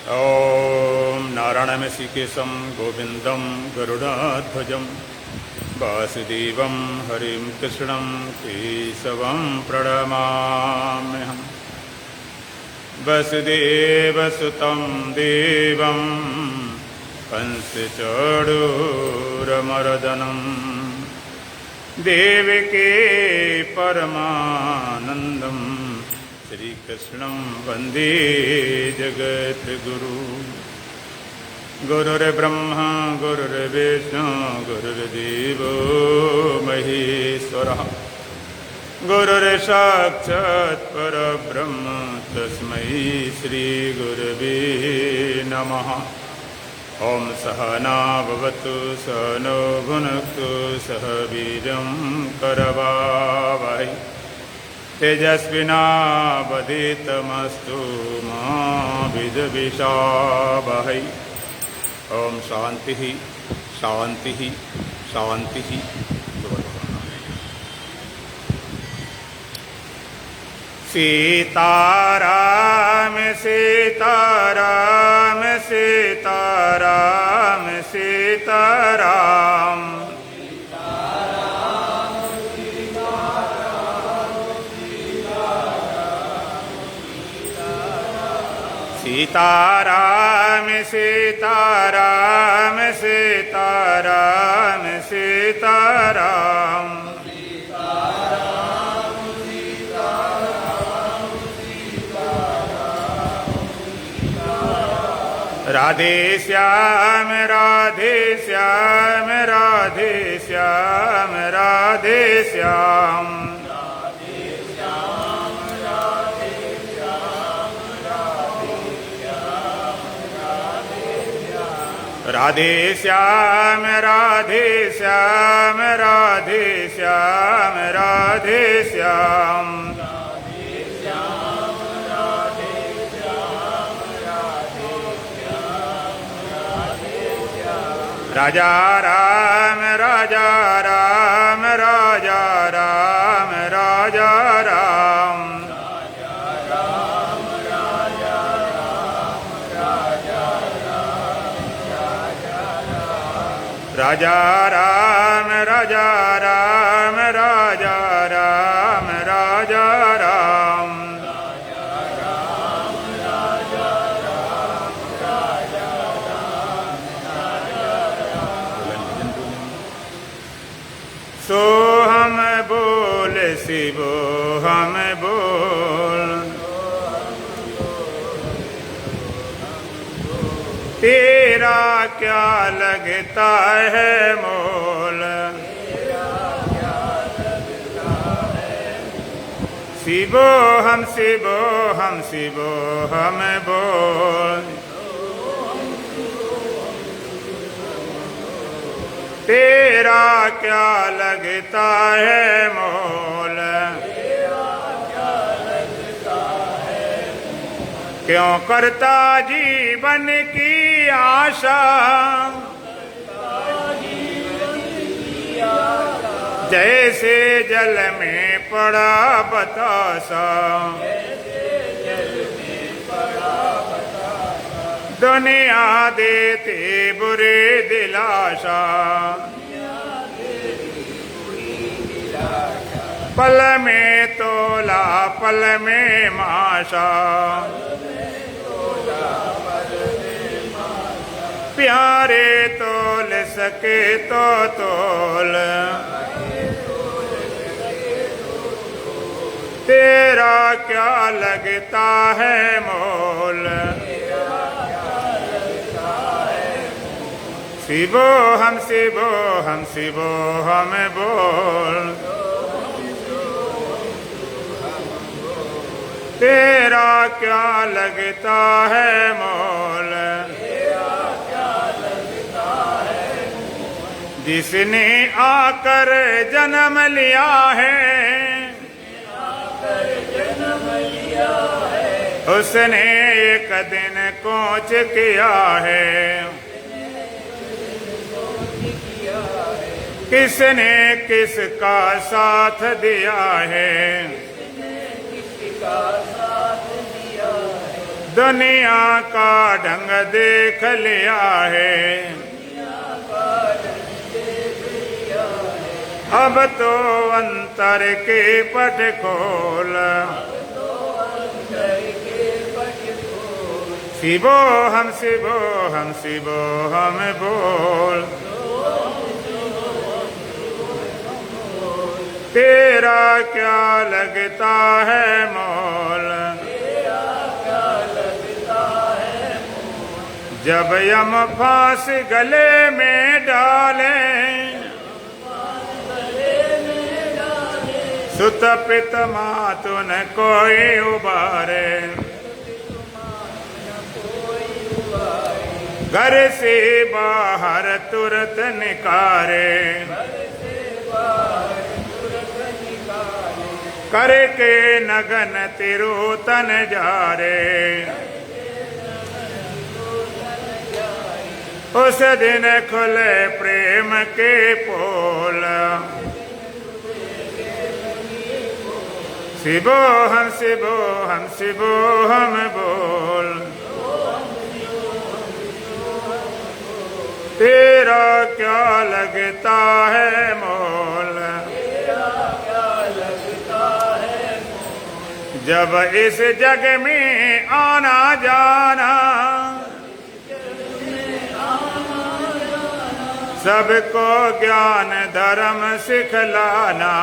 ॐ नारायणमसिकेशं गोविन्दं गरुडाध्वजं वासुदेवं हरिं कृष्णं केशवं प्रणमाम्यहम्। वसुदेवसुतं देवं कंसचाणूरमर्दनं देवकी परमानन्दं श्रीकृष्णं वन्दे जगद्गुरु। गुरुर्ब्रह्मा गुरुर्विष्णु गुरुर्देवो महेश्वरः गुरुर्साक्षात् परब्रह्म तस्मै श्रीगुरवे नमः। ॐ सहना भवतु सहनो भुनक्तु सह वीर्यं करवावहै तेजस्विनावधीतमस्तु मा विद्विषावहै। ओम शांति शांति शांति। सीताराम सीताराम सीताराम सीताराम सीताराम सीताराम सीताराम सीताराम राधे श्याम राधे श्याम राधे श्याम राधे श्याम राधे श्याम राधे श्याम राधे श्याम राधे श्याम राजा राम राजा राम राजा राम राजा राम राजा राम राजा राम राजा राम राजा राम सो हम बोल शिवो हम बोल तेरा क्या लगता है मोल। शिवो हम शिवो हम शिवो हम बोल तेरा क्या लगता है मोल। क्यों करता जीवन की आशा जैसे जल में पड़ा बतासा। दुनिया देती बुरी दिलासा पल में तोला पल में माशा। प्यारे तोल सके तो तोल तेरा क्या लगता है मोल। शिवो हम शिवो हम शिवो हम बोल तेरा क्या लगता है मोल। जिसने आकर जन्म लिया है उसने एक दिन कोच किया है। किसने किसका साथ दिया है दुनिया का ढंग देख लिया है, अब तो अंतर के पट खोल। शिवो हम बोल। तेरा क्या लगता है मोल, जब यम फांस गले में डाले, सुत पित मातु न कोई उबारे। घर से बाहर तुरंत निकारे, करके नगन तिरुतन जारे। उस दिन खुले प्रेम के पोल, शिवो हम बोल। तेरा क्या लगता है मोल, जब इस जग में आना जाना, सबको ज्ञान धर्म सिखलाना।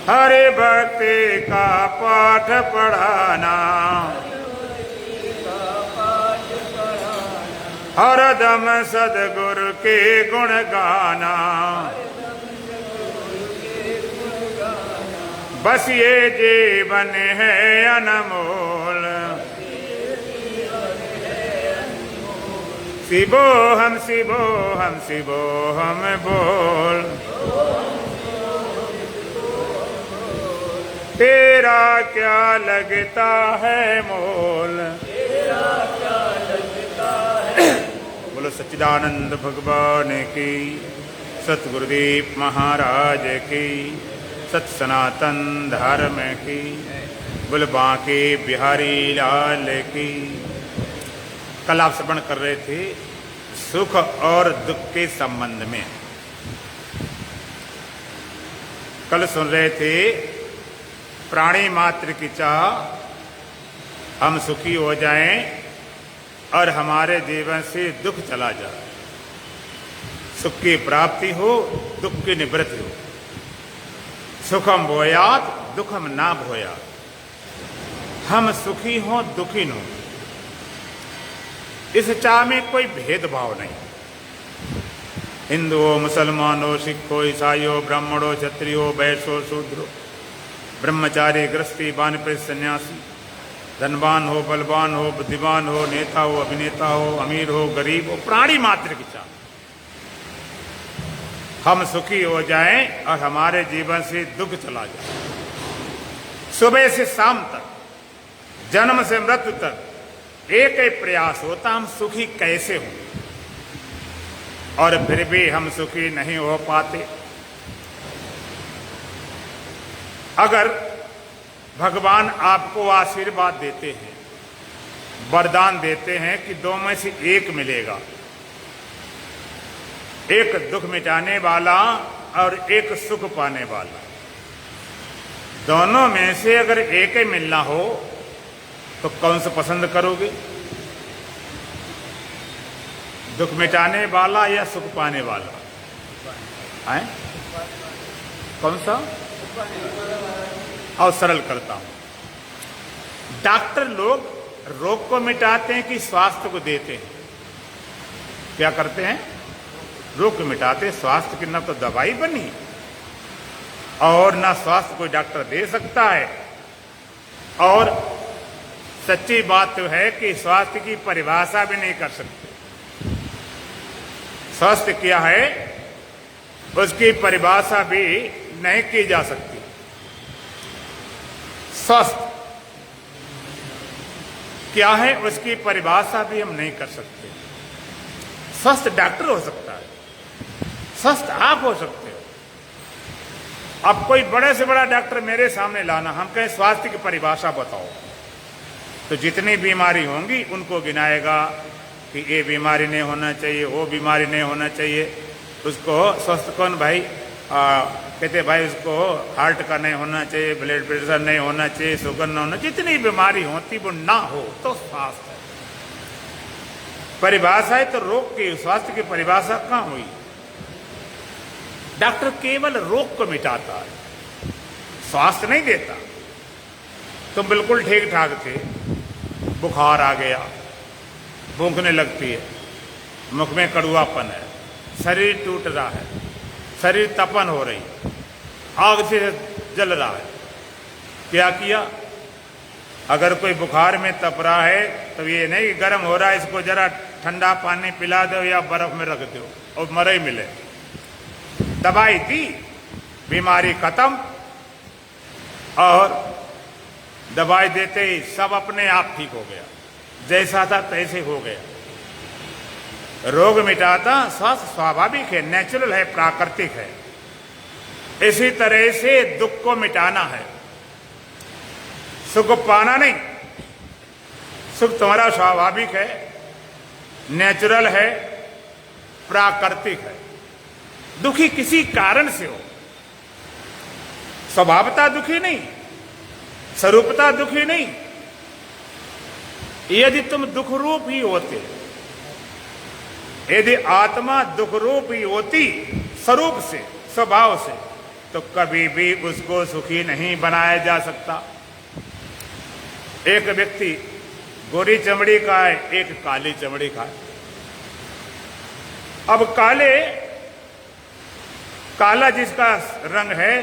हरि भक्ति का पाठ पढ़ाना, हरदम सद्गुरु के गुण गाना। बस ये जीवन है अनमोल, शिवो हम बोल। तेरा क्या लगता है मोल, बोलो सच्चिदानंद भगवान की, सतगुरुदेव महाराज की, सत सनातन धर्म की, बोल बांके बिहारी लाल की। कल आप श्रवण कर रहे थे सुख और दुख के संबंध में। कल सुन रहे थे प्राणी मात्र की चाह हम सुखी हो जाएं और हमारे जीवन से दुख चला जाए, सुख की प्राप्ति हो, दुख की निवृत्ति हो। सुखम भूयात् दुखम ना भूयात्, हम सुखी हो दुखी न हो, इस चाह में कोई भेदभाव नहीं। हिंदू हो, मुसलमान हो, सिख हो, ईसाई हो, ब्राह्मण हो, क्षत्रिय हो, वैश्य हो, शूद्र हो, ब्रह्मचारी, गृहस्थी, वानप्रस्थ, सन्यासी, धनवान हो, बलवान हो, बुद्धिमान हो, नेता हो, अभिनेता हो, अमीर हो, गरीब हो, प्राणी मात्र की चाह हम सुखी हो जाएं और हमारे जीवन से दुख चला जाए। सुबह से शाम तक, जन्म से मृत्यु तक एक ही प्रयास होता, हम सुखी कैसे हों, और फिर भी हम सुखी नहीं हो पाते। अगर भगवान आपको आशीर्वाद देते हैं, वरदान देते हैं कि दो में से एक मिलेगा, एक दुख मिटाने वाला और एक सुख पाने वाला, दोनों में से अगर एक ही मिलना हो तो कौन सा पसंद करोगे? दुख मिटाने वाला या सुख पाने वाला? हैं? कौन सा? और सरल करता हूं, डॉक्टर लोग रोग को मिटाते हैं कि स्वास्थ्य को देते हैं? क्या करते हैं? रोग को मिटाते। स्वास्थ्य की न तो दवाई बनी और ना स्वास्थ्य कोई डॉक्टर दे सकता है, और सच्ची बात तो है कि स्वास्थ्य की परिभाषा भी नहीं कर सकते। स्वास्थ्य क्या है उसकी परिभाषा भी नहीं की जा सकती। स्वस्थ क्या है उसकी परिभाषा भी हम नहीं कर सकते। स्वस्थ डॉक्टर हो सकता है, स्वस्थ आप हो सकते हो, अब कोई बड़े से बड़ा डॉक्टर मेरे सामने लाना, हम कहें स्वास्थ्य की परिभाषा बताओ, तो जितनी बीमारी होंगी उनको गिनाएगा कि ये बीमारी नहीं होना चाहिए, वो बीमारी नहीं होना चाहिए। उसको स्वस्थ कौन भाई? कहते भाई उसको हार्ट का नहीं होना चाहिए, ब्लड प्रेशर नहीं होना चाहिए, शुगर नहीं होना, जितनी बीमारी होती वो ना हो तो स्वास्थ्य है। परिभाषा है तो रोग की, स्वास्थ्य की परिभाषा कहाँ हुई? डॉक्टर केवल रोग को मिटाता है, स्वास्थ्य नहीं देता। तुम बिल्कुल ठीक ठाक थे, बुखार आ गया, भूखने लगती है, मुख में कड़ुआपन है, शरीर टूट रहा है, शरीर तपन हो रही, आग से जल रहा है, क्या किया? अगर कोई बुखार में तप रहा है तो ये नहीं कि गर्म हो रहा है इसको जरा ठंडा पानी पिला दो या बर्फ में रख दो और मरे ही मिले। दवाई दी, बीमारी खत्म, और दवाई देते ही सब अपने आप ठीक हो गया, जैसा था तैसे हो गया। रोग मिटाता स्वास्थ्य स्वाभाविक है, नेचुरल है, प्राकृतिक है। इसी तरह से दुख को मिटाना है, सुख पाना नहीं। सुख तुम्हारा स्वाभाविक है, नेचुरल है, प्राकृतिक है। दुखी किसी कारण से हो, स्वभावता दुखी नहीं, स्वरूपता दुखी नहीं। यदि तुम दुख रूप ही होते, यदि आत्मा दुख रूप ही होती स्वरूप से, स्वभाव से, तो कभी भी उसको सुखी नहीं बनाया जा सकता। एक व्यक्ति गोरी चमड़ी का है, एक काली चमड़ी का है। अब काला जिसका रंग है,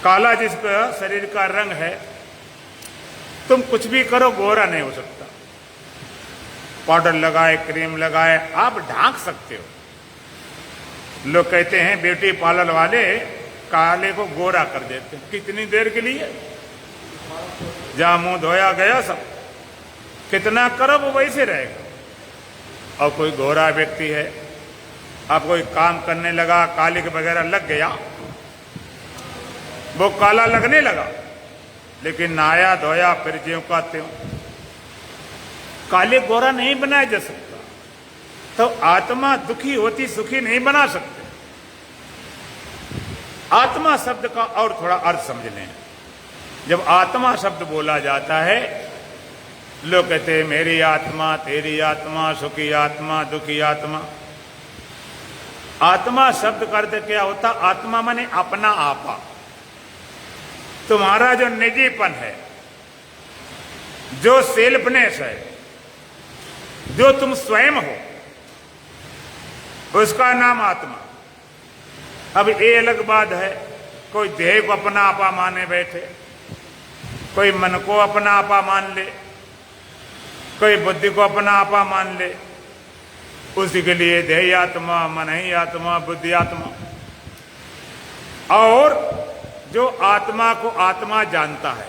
काला जिसका शरीर का रंग है, तुम कुछ भी करो गोरा नहीं हो सकता। पाउडर लगाए, क्रीम लगाए, आप ढांक सकते हो। लोग कहते हैं ब्यूटी पार्लर वाले काले को गोरा कर देते हैं, कितनी देर के लिए? जहां मुंह धोया गया सब, कितना करो वो वैसे रहेगा। और कोई गोरा व्यक्ति है, अब कोई काम करने लगा, कालिक वगैरह लग गया, वो काला लगने लगा, लेकिन नहाया धोया फिर ज्यों का त्यों। काले गोरा नहीं बनाया जा सकता। तो आत्मा दुखी होती सुखी नहीं बना सकते। आत्मा शब्द का और थोड़ा अर्थ समझ लें। जब आत्मा शब्द बोला जाता है, लोग कहते हैं मेरी आत्मा, तेरी आत्मा, सुखी आत्मा, दुखी आत्मा। आत्मा शब्द का अर्थ क्या होता? आत्मा माने अपना आपा, तुम्हारा जो निजीपन है, जो सेल्फनेस है, जो तुम स्वयं हो, उसका नाम आत्मा। अब ये अलग बात है, कोई देह को अपना आपा माने बैठे, कोई मन को अपना आपा मान ले, कोई बुद्धि को अपना आपा मान ले, उसी के लिए देह आत्मा, मन ही आत्मा, बुद्धि आत्मा। और जो आत्मा को आत्मा जानता है,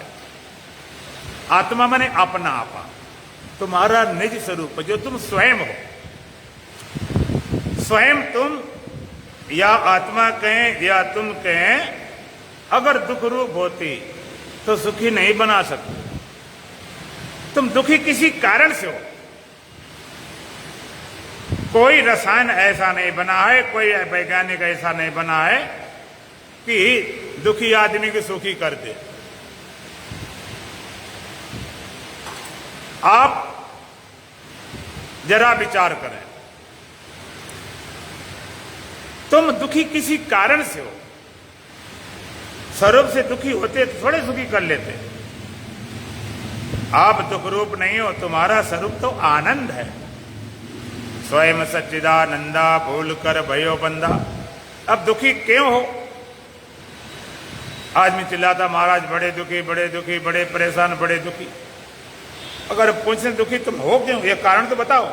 आत्मा माने अपना आपा, तुम्हारा निज स्वरूप जो तुम स्वयं हो। स्वयं तुम या आत्मा कहें या तुम कहें, अगर दुख रूप होती तो सुखी नहीं बना सकते। तुम दुखी किसी कारण से हो। कोई रसायन ऐसा नहीं बना है, कोई वैज्ञानिक ऐसा नहीं बना है कि दुखी आदमी को सुखी कर दे। आप जरा विचार करें, तुम दुखी किसी कारण से हो। स्वरूप से दुखी होते तो थोड़े सुखी कर लेते। आप दुख रूप नहीं हो, तुम्हारा स्वरूप तो आनंद है। स्वयं सच्चिदानंदा भूल कर भयो बंदा। अब दुखी क्यों हो? आदमी चिल्लाता महाराज बड़े दुखी, बड़े दुखी, बड़े परेशान, बड़े दुखी। अगर पूछे दुखी तुम हो क्यों, ये कारण तो बताओ।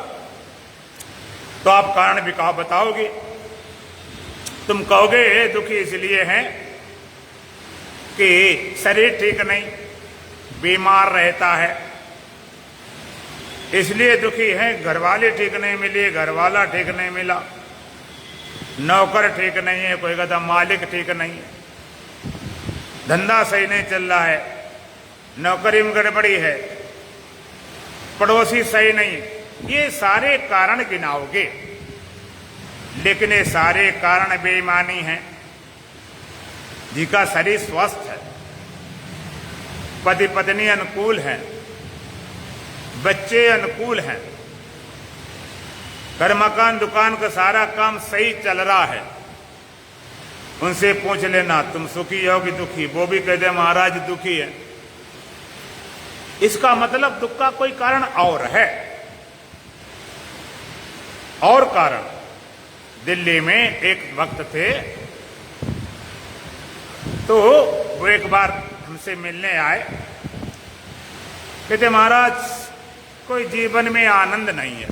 तो आप कारण भी कहा बताओगे। तुम कहोगे दुखी इसलिए हैं कि शरीर ठीक नहीं, बीमार रहता है, इसलिए दुखी है। घरवाले ठीक नहीं मिले, घरवाला ठीक नहीं मिला, नौकर ठीक नहीं है, कोई कहता मालिक ठीक नहीं है, धंधा सही नहीं चल रहा है, नौकरी में गड़बड़ी है, पड़ोसी सही नहीं, ये सारे कारण गिनाओगे, लेकिन ये सारे कारण बेईमानी हैं। जिसका शरीर स्वस्थ है, पति पत्नी अनुकूल है, बच्चे अनुकूल हैं, घर मकान दुकान का सारा काम सही चल रहा है, उनसे पूछ लेना तुम सुखी हो कि दुखी, वो भी कह दे महाराज दुखी है। इसका मतलब दुख का कोई कारण और है। और कारण, दिल्ली में एक वक्त थे, तो वो एक बार हमसे मिलने आए, कहते महाराज कोई जीवन में आनंद नहीं है,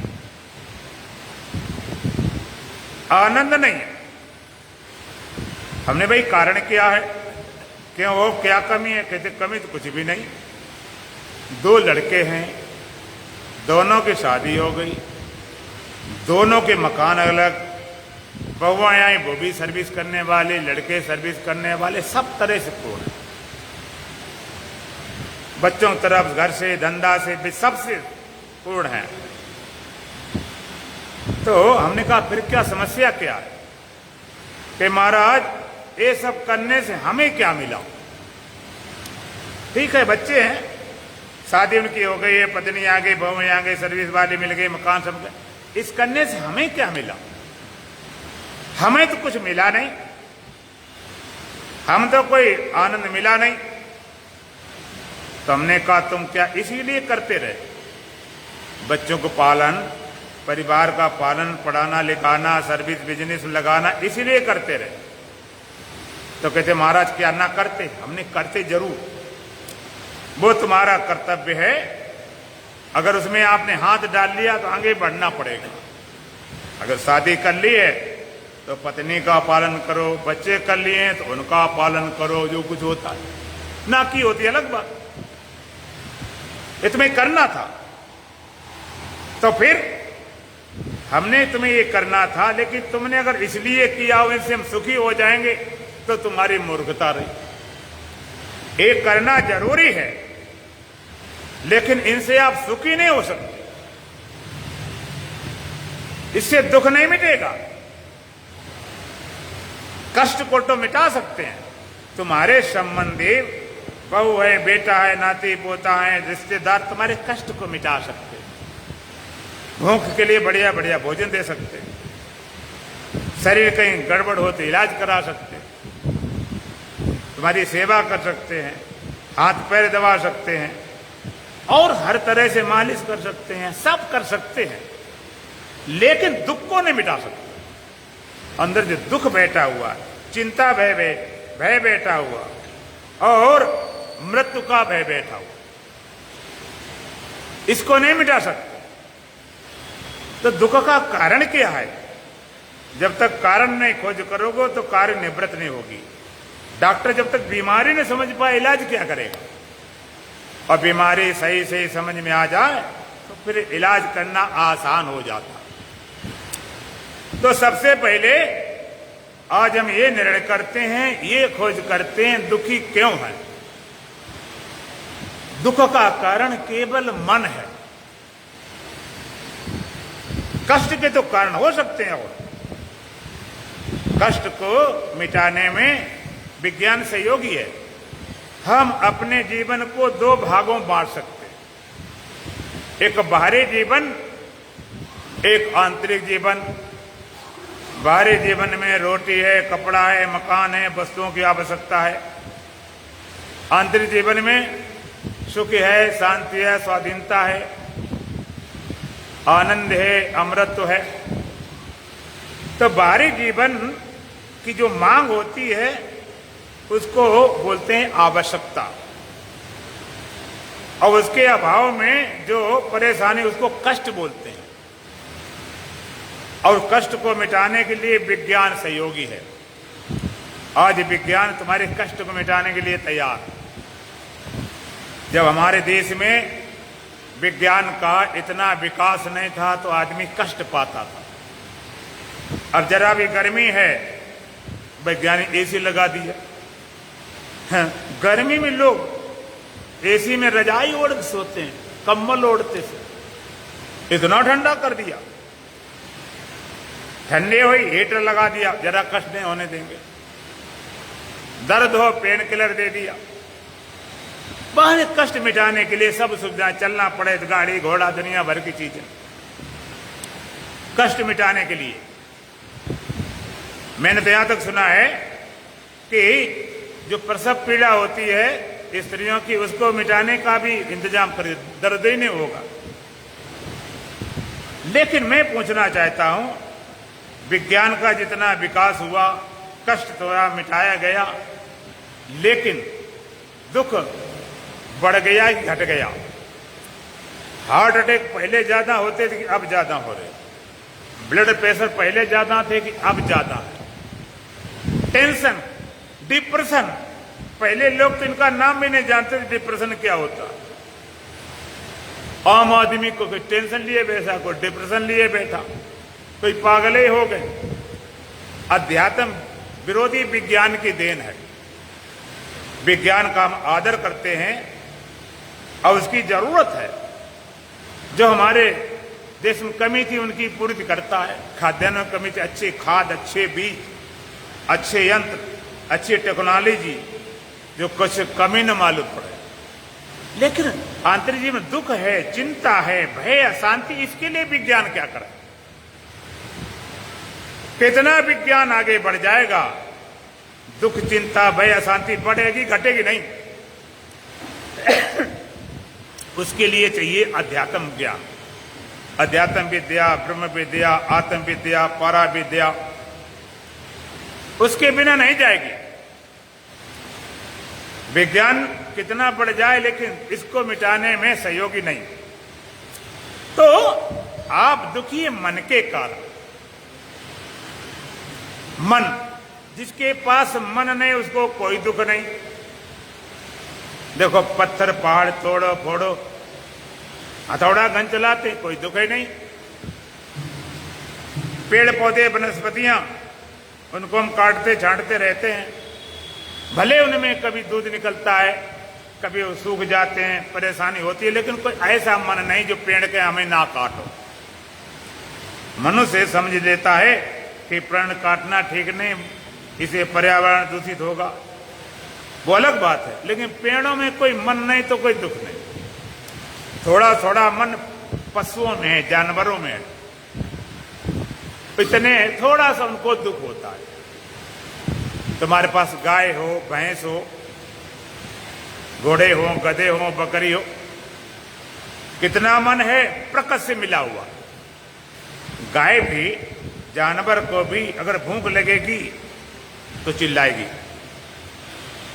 आनंद नहीं है। हमने भाई कारण क्या है, क्यों वो क्या कमी है? कहते कमी तो कुछ भी नहीं, 2 लड़के हैं, दोनों की शादी हो गई, दोनों के मकान अलग, बहुआएं आई वो भी सर्विस करने वाले, लड़के सर्विस करने वाले, सब तरह से पूर्ण, बच्चों की तरफ घर से धंधा से भी सबसे पूर्ण है। तो हमने कहा फिर क्या समस्या क्या है? कि महाराज ये सब करने से हमें क्या मिला? ठीक है बच्चे हैं, शादी उनकी हो गई है, पत्नी आ गई, बहू आ गई, सर्विस वाले मिल गए, मकान सब गए, इस करने से हमें क्या मिला? हमें तो कुछ मिला नहीं, हम तो कोई आनंद मिला नहीं। तो हमने कहा तुम क्या इसीलिए करते रहे? बच्चों को पालन, परिवार का पालन, पढ़ाना लिखाना, सर्विस बिजनेस लगाना, इसीलिए करते रहे। तो कहते महाराज क्या ना करते? हमने करते जरूर, वो तुम्हारा कर्तव्य है, अगर उसमें आपने हाथ डाल लिया तो आगे बढ़ना पड़ेगा। अगर शादी कर ली है तो पत्नी का पालन करो, बच्चे कर लिए हैं तो उनका पालन करो, जो कुछ होता है ना की होती अलग बात, ये तुम्हें करना था। तो फिर हमने तुम्हें ये करना था, लेकिन तुमने अगर इसलिए किया इनसे हम सुखी हो जाएंगे तो तुम्हारी मूर्खता रही। ये करना जरूरी है, लेकिन इनसे आप सुखी नहीं हो सकते, इससे दुख नहीं मिटेगा। कष्ट को तो मिटा सकते हैं, तुम्हारे संबंधी बहू है, बेटा है, नाती पोता है, रिश्तेदार तुम्हारे कष्ट को मिटा सकते हैं, भूख के लिए बढ़िया बढ़िया भोजन दे सकते हैं, शरीर कहीं गड़बड़ हो तो इलाज करा सकते हैं, तुम्हारी सेवा कर सकते हैं, हाथ पैर दबा सकते हैं, और हर तरह से मालिश कर सकते हैं, सब कर सकते हैं, लेकिन दुख को नहीं मिटा सकते। अंदर जो दुख बैठा हुआ, चिंता भय बैठा हुआ, और मृत्यु का भय बैठा हुआ, इसको नहीं मिटा सकते। तो दुख का कारण क्या है? जब तक कारण नहीं खोज करोगे तो कार्य निवृत्त नहीं होगी। डॉक्टर जब तक बीमारी नहीं समझ पाए इलाज क्या करेगा? और बीमारी सही सही समझ में आ जाए तो फिर इलाज करना आसान हो जाता। तो सबसे पहले आज हम ये निर्णय करते हैं, ये खोज करते हैं दुखी क्यों है। दुख का कारण केवल मन है। कष्ट के तो कारण हो सकते हैं, और कष्ट को मिटाने में विज्ञान सहयोगी है। हम अपने जीवन को 2 भागों में बांट सकते हैं, एक बाहरी जीवन, एक आंतरिक जीवन। बाहरी जीवन में रोटी है, कपड़ा है, मकान है, वस्तुओं की आवश्यकता है। आंतरिक जीवन में सुख है, शांति है, स्वाधीनता है, आनंद है, अमृत है। तो बाहरी जीवन की जो मांग होती है उसको बोलते हैं आवश्यकता, और उसके अभाव में जो परेशानी उसको कष्ट बोलते हैं। और कष्ट को मिटाने के लिए विज्ञान सहयोगी है। आज विज्ञान तुम्हारे कष्ट को मिटाने के लिए तैयार है। जब हमारे देश में विज्ञान का इतना विकास नहीं था तो आदमी कष्ट पाता था। अब जरा भी गर्मी है, वैज्ञानिक एसी लगा दिया। गर्मी में लोग एसी में रजाई ओढ़ के सोते हैं, कंबल ओढ़ते से, इतना ठंडा कर दिया। ठंडे हुई हीटर लगा दिया, जरा कष्ट नहीं होने देंगे। दर्द हो पेन किलर दे दिया। बाहर कष्ट मिटाने के लिए सब सुविधाएं, चलना पड़े तो गाड़ी घोड़ा दुनिया भर की चीजें कष्ट मिटाने के लिए। मैंने तो यहां तक सुना है कि जो प्रसव पीड़ा होती है स्त्रियों की, उसको मिटाने का भी इंतजाम कर, दर्द ही नहीं होगा। लेकिन मैं पूछना चाहता हूं, विज्ञान का जितना विकास हुआ, कष्ट थोड़ा मिटाया गया, लेकिन दुख बढ़ गया कि घट गया? हार्ट अटैक पहले ज्यादा होते थे कि अब ज्यादा हो रहे? ब्लड प्रेशर पहले ज्यादा थे कि अब ज्यादा है? टेंशन, डिप्रेशन, पहले लोग तो इनका नाम भी नहीं जानते थे डिप्रेशन क्या होता। आम आदमी को कोई टेंशन लिए बैठा, कोई डिप्रेशन लिए बैठा, कोई पागल ही हो गए। अध्यात्म विरोधी विज्ञान की देन है। विज्ञान का हम आदर करते हैं और उसकी जरूरत है। जो हमारे देश में कमी थी उनकी पूर्ति करता है। खाद्यान्न में कमी थी, अच्छे खाद, अच्छे बीज, अच्छे यंत्र, अच्छी टेक्नोलॉजी, जो कुछ कमी न मालूम पड़े। लेकिन आंतरिक जीवन में दुख है, चिंता है, भय, अशांति, इसके लिए विज्ञान क्या करे? कितना विज्ञान आगे बढ़ जाएगा, दुख, चिंता, भय, अशांति बढ़ेगी, घटेगी नहीं। उसके लिए चाहिए अध्यात्म ज्ञान, अध्यात्म विद्या, ब्रह्म विद्या, आत्म विद्या, पारा विद्या। उसके बिना नहीं जाएगी। विज्ञान कितना बढ़ जाए लेकिन इसको मिटाने में सहयोगी नहीं। तो आप दुखी मन के कारण, मन, जिसके पास मन नहीं उसको कोई दुख नहीं। देखो, पत्थर पहाड़ तोड़ो फोड़ो, हथौड़ा गन चलाते, कोई दुख ही नहीं। पेड़ पौधे वनस्पतियां, उनको हम काटते छांटते रहते हैं, भले उनमें कभी दूध निकलता है, कभी वो सूख जाते हैं, परेशानी होती है, लेकिन कोई ऐसा मन नहीं जो पेड़ के हमें ना काटो। मनुष्य समझ लेता है कि पेड़ काटना ठीक नहीं, इसे पर्यावरण दूषित होगा, वो अलग बात है। लेकिन पेड़ों में कोई मन नहीं तो कोई दुख नहीं। थोड़ा थोड़ा मन पशुओं में है, जानवरों में है, इतने थोड़ा सा उनको दुख होता है। तुम्हारे पास गाय हो, भैंस हो, घोड़े हो, गधे हो, बकरी हो, कितना मन है प्रकृति से मिला हुआ। गाय भी, जानवर को भी अगर भूख लगेगी तो चिल्लाएगी,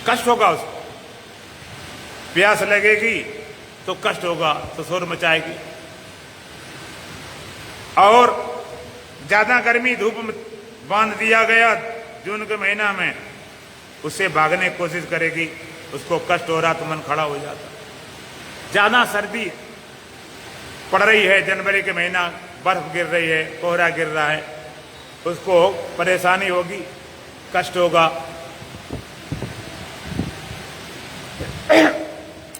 कष्ट होगा उसको। प्यास लगेगी तो कष्ट होगा, तो शोर मचाएगी। और ज्यादा गर्मी धूप में बांध दिया गया जून के महीना में, उससे भागने की कोशिश करेगी, उसको कष्ट हो रहा तो मन खड़ा हो जाता। ज्यादा सर्दी पड़ रही है, जनवरी के महीना, बर्फ गिर रही है, कोहरा गिर रहा है, उसको परेशानी होगी, कष्ट होगा।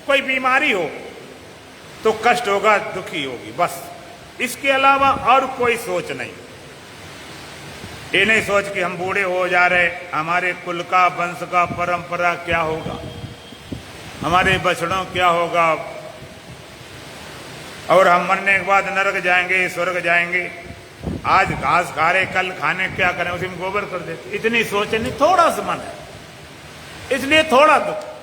कोई बीमारी हो तो कष्ट होगा, दुखी होगी, बस। इसके अलावा और कोई सोच नहीं। ये नहीं सोच कि हम बूढ़े हो जा रहे, हमारे कुल का, वंश का, परंपरा क्या होगा, हमारे बछड़ों क्या होगा, और हम मरने के बाद नरक जाएंगे, स्वर्ग जाएंगे, आज घास खा रहे, कल खाने क्या करें, उसी में गोबर कर देते। इतनी सोच नहीं, थोड़ा सा मन है, इसलिए थोड़ा दुख।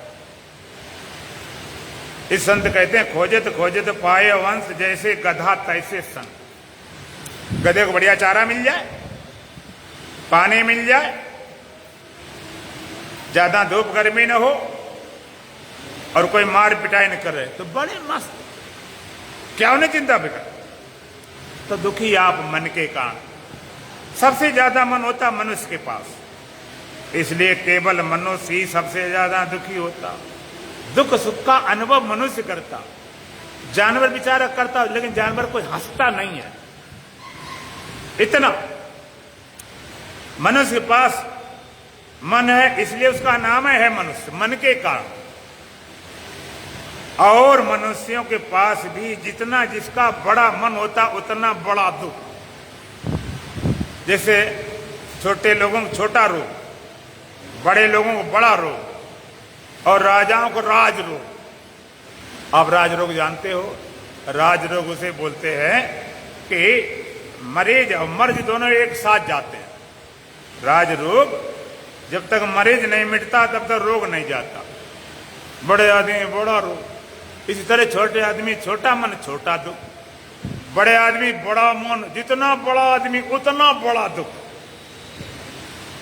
इस संत कहते हैं, खोजत खोजत पाए वंश, जैसे गधा तैसे संत। गधे को बढ़िया चारा मिल जाए, पानी मिल जाए, ज्यादा धूप गर्मी न हो, और कोई मार पिटाई न करे तो बड़े मस्त, क्या उन्हें चिंता फिकर। तो दुखी आप मन के कारण। सबसे ज्यादा मन होता मनुष्य के पास, इसलिए केवल मनुष्य ही सबसे ज्यादा दुखी होता। दुख सुख का अनुभव मनुष्य करता, जानवर बेचारा करता, लेकिन जानवर कोई हंसता नहीं है। इतना मनुष्य के पास मन है, इसलिए उसका नाम है मनुष्य, मन के कारण। और मनुष्यों के पास भी जितना जिसका बड़ा मन होता उतना बड़ा दुख। जैसे छोटे लोगों को छोटा रोग, बड़े लोगों को बड़ा रोग, और राजाओं को राज रोग। आप राज रोग जानते हो? राज रोग उसे बोलते हैं कि मरीज और मर्ज दोनों एक साथ जाते हैं। राज रोग, जब तक मरीज नहीं मिटता तब तक रोग नहीं जाता। बड़े आदमी बड़ा रोग, इसी तरह छोटे आदमी छोटा मन छोटा दुख, बड़े आदमी बड़ा मन, जितना बड़ा आदमी उतना बड़ा दुख।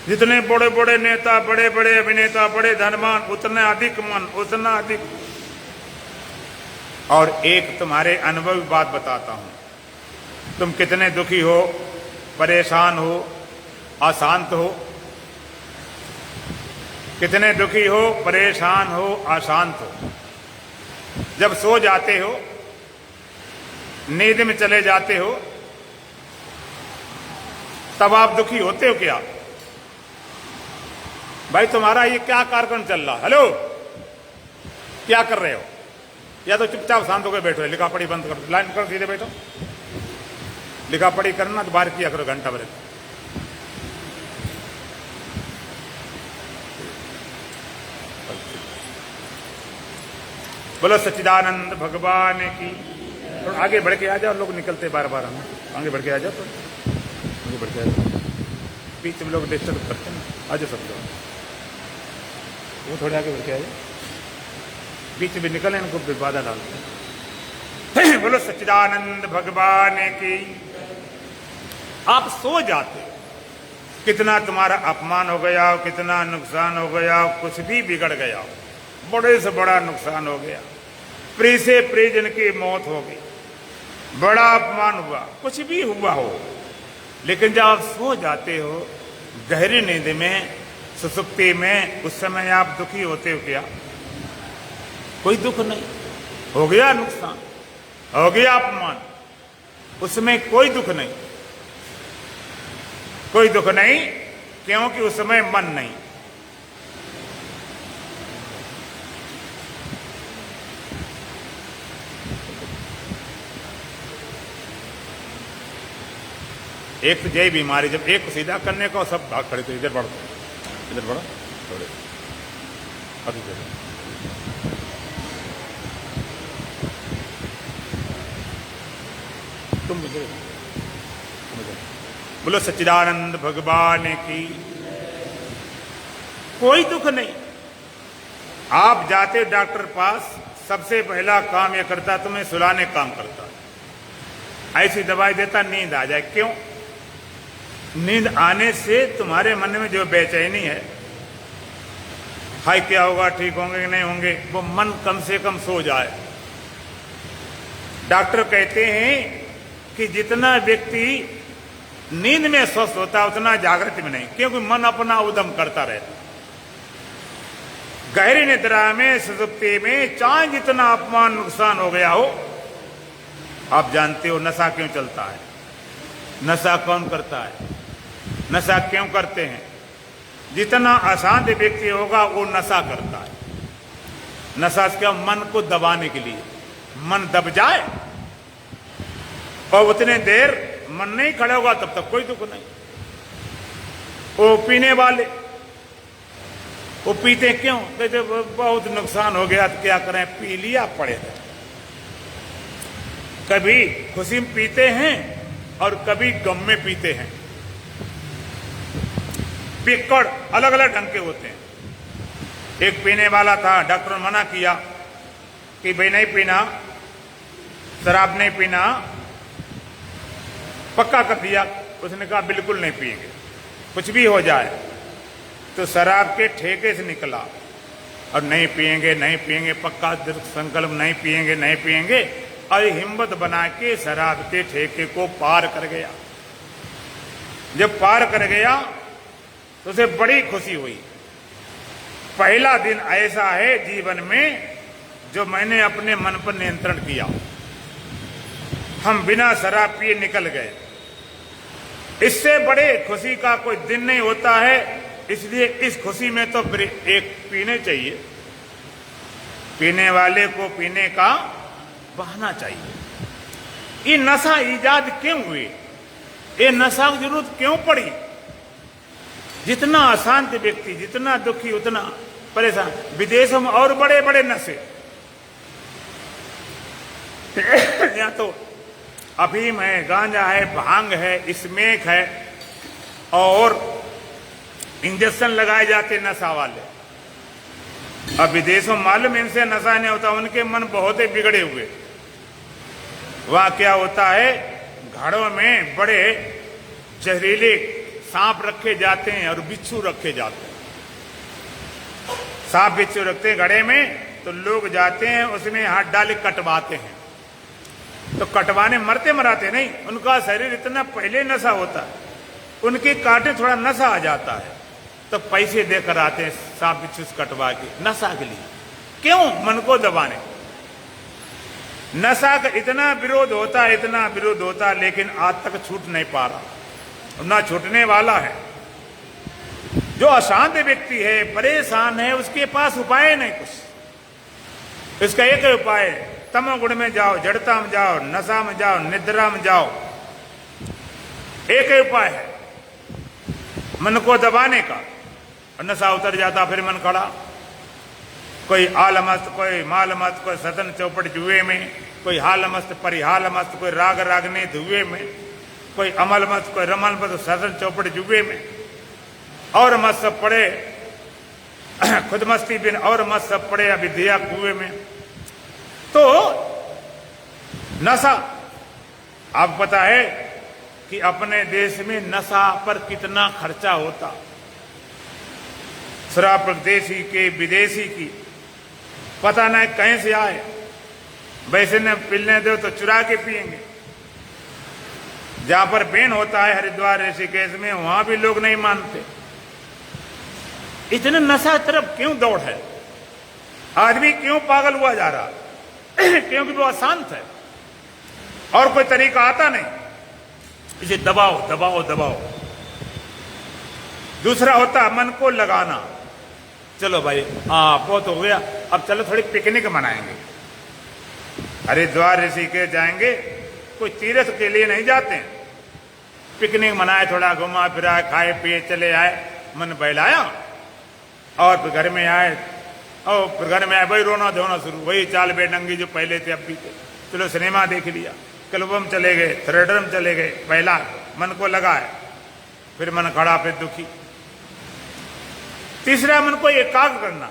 जितने बड़े बड़े नेता, बड़े बड़े अभिनेता, बड़े धनवान, उतना अधिक मन, उतना अधिक। और एक तुम्हारे अनुभवी बात बताता हूं। तुम कितने दुखी हो, परेशान हो, अशांत हो, कितने दुखी हो, परेशान हो, अशांत हो, जब सो जाते हो, नींद में चले जाते हो, तब आप दुखी होते हो क्या? भाई तुम्हारा ये क्या कार्यक्रम चल रहा? हेलो, क्या कर रहे हो? या तो चुपचाप शांत होकर बैठो, लिखा पढ़ी बंद करो, लाइन करो, सीधे बैठो। लिखा पढ़ी करना तो बाहर किया करो घंटा भर। बोलो सच्चिदानंद भगवान की। थोड़ा आगे बढ़ के आ जाओ, लोग निकलते बार बार, हम आगे बढ़ के आ जाओ, तो आगे बढ़ के आ जाओ। बीच में लोग डिस्टर्ब करते हैं, आ जाओ सब लोग, वो थोड़े आगे बढ़ के आ जाओ, बीच में निकले इनको बाधा डालते हैं। बोलो सच्चिदानंद भगवान की। आप सो जाते, कितना तुम्हारा अपमान हो गया, कितना नुकसान हो गया, कुछ भी बिगड़ गया, बड़े से बड़ा नुकसान हो गया, प्रिय से प्रियजन की मौत हो गई, बड़ा अपमान हुआ, कुछ भी हुआ हो, लेकिन जब आप सो जाते हो गहरी नींद में, सुसुप्ति में, उस समय आप दुखी होते हो क्या? कोई दुख नहीं। हो गया नुकसान, हो गया अपमान, उसमें कोई दुख नहीं, कोई दुख नहीं, क्योंकि उस समय मन नहीं। एक तो यही बीमारी, जब एक को सीधा करने को सब भाग खड़े थे, इधर बढ़ो, इधर बढ़ो, थोड़े अभी तुम मुझे बोलो सच्चिदानंद भगवान की। कोई दुख नहीं। आप जाते डॉक्टर पास, सबसे पहला काम यह करता, तुम्हें सुलाने काम करता, ऐसी दवाई देता नींद आ जाए। क्यों? नींद आने से तुम्हारे मन में जो बेचैनी है, हाय क्या होगा, ठीक होंगे कि नहीं होंगे, वो मन कम से कम सो जाए। डॉक्टर कहते हैं कि जितना व्यक्ति नींद में स्वस्थ होता है उतना जागृत में नहीं, क्योंकि मन अपना उद्यम करता रहता। गहरी निद्रा में, सुषुप्ति में, चाहे जितना अपमान नुकसान हो गया हो, आप जानते हो नशा क्यों चलता है? नशा कौन करता है? नशा क्यों करते हैं? जितना अशांत व्यक्ति होगा वो नशा करता है। नशा क्या? मन को दबाने के लिए। मन दब जाए और उतने देर मन नहीं खड़ा होगा तब तक कोई दुख नहीं। वो पीने वाले, वो पीते क्यों? कहते बहुत नुकसान हो गया तो क्या करें, पी लिया, पड़े रहे। कभी खुशी में पीते हैं और कभी गम में पीते हैं। पिक्कड़ अलग अलग ढंग के होते हैं। एक पीने वाला था, डॉक्टर ने मना किया कि भाई नहीं पीना, शराब नहीं पीना, पक्का कर दिया। उसने कहा बिल्कुल नहीं पिएंगे, कुछ भी हो जाए। तो शराब के ठेके से निकला और नहीं पिएंगे, नहीं पिएंगे, पक्का संकल्प, नहीं पिएंगे, नहीं पिएंगे, और हिम्मत बना के शराब के ठेके को पार कर गया। जब पार कर गया तो उसे बड़ी खुशी हुई। पहला दिन ऐसा है जीवन में जो मैंने अपने मन पर नियंत्रण किया। हम बिना शराब पिए निकल गए। इससे बड़े खुशी का कोई दिन नहीं होता है। इसलिए इस खुशी में तो फिर एक पीने चाहिए, पीने वाले को पीने का बहाना चाहिए। ये नशा ईजाद क्यों हुए, ये नशा की जरूरत क्यों पड़ी? जितना अशांत व्यक्ति, जितना दुखी, उतना परेशान। विदेशों में और बड़े बड़े नशे, यहाँ तो अफीम है, गांजा है, भांग है, स्मोक है, और इंजेक्शन लगाए जाते नशा वाले। अब विदेशों मालूम इनसे नशा नहीं होता, उनके मन बहुत ही बिगड़े हुए। वहां क्या होता है, घड़ों में बड़े जहरीले सांप रखे जाते हैं और बिच्छू रखे जाते हैं। सांप बिच्छू रखते हैं घड़े में, तो लोग जाते हैं उसमें हाथ डाल कटवाते हैं। तो कटवाने मरते मराते नहीं, उनका शरीर इतना पहले नशा होता है, उनके काटे थोड़ा नशा आ जाता है, तो पैसे देकर आते हैं सांप बिच्छू कटवा के, नशा के लिए। क्यों? मन को दबाने। नशा का इतना विरोध होता है, इतना विरोध होता है, लेकिन आज तक छूट नहीं पा रहा, ना छूटने वाला है। जो अशांत व्यक्ति है, परेशान है, उसके पास उपाय नहीं कुछ। इसका एक ही उपाय है, तमोगुण में जाओ, जड़ता में जाओ, नशा में जाओ, निद्रा में जाओ। एक ही उपाय है मन को दबाने का, नशा उतर जाता, फिर मन खड़ा। कोई आल मस्त, कोई माल मस्त, कोई सतन चौपट जुए में, कोई हाल मस्त परिहाल मस्त, कोई राग रागने धुए में, कोई अमल मस्त, कोई रमल मस्त, सतन चौपट जुए में, और मस्त सब पड़े खुद मस्ती बिन, और मस्त सब पड़े अविद्या कुएं में। तो नशा, आप पता है कि अपने देश में नशा पर कितना खर्चा होता। शराब देशी के विदेशी की पता नहीं कहीं से आए, वैसे न पिलने दो तो चुरा के पिएंगे। जहां पर बैन होता है हरिद्वार ऋषिकेश में, वहां भी लोग नहीं मानते। इतने नशा तरफ क्यों दौड़ है? आदमी क्यों पागल हुआ जा रहा? क्योंकि वो अशांत है और कोई तरीका आता नहीं। इसे दबाओ दबाओ दबाओ। दूसरा होता है मन को लगाना। चलो भाई, बहुत हो गया, अब चलो थोड़ी पिकनिक मनाएंगे। हरिद्वार ऋषिकेश जाएंगे, कोई तीर्थ के लिए नहीं जाते हैं। पिकनिक मनाए, थोड़ा घुमा फिरा, खाए पिए चले आए, मन बहलाया, और फिर घर में आए, और फिर घर में आए वही रोना धोना शुरू, वही चाल बेढंगी जो पहले थे अब भी थे। चलो सिनेमा देख लिया, क्लब में चले गए, थिएटर में चले गए, पहला मन को लगाए, फिर मन खड़ा, फिर दुखी। तीसरा, मन को एकाग्र करना।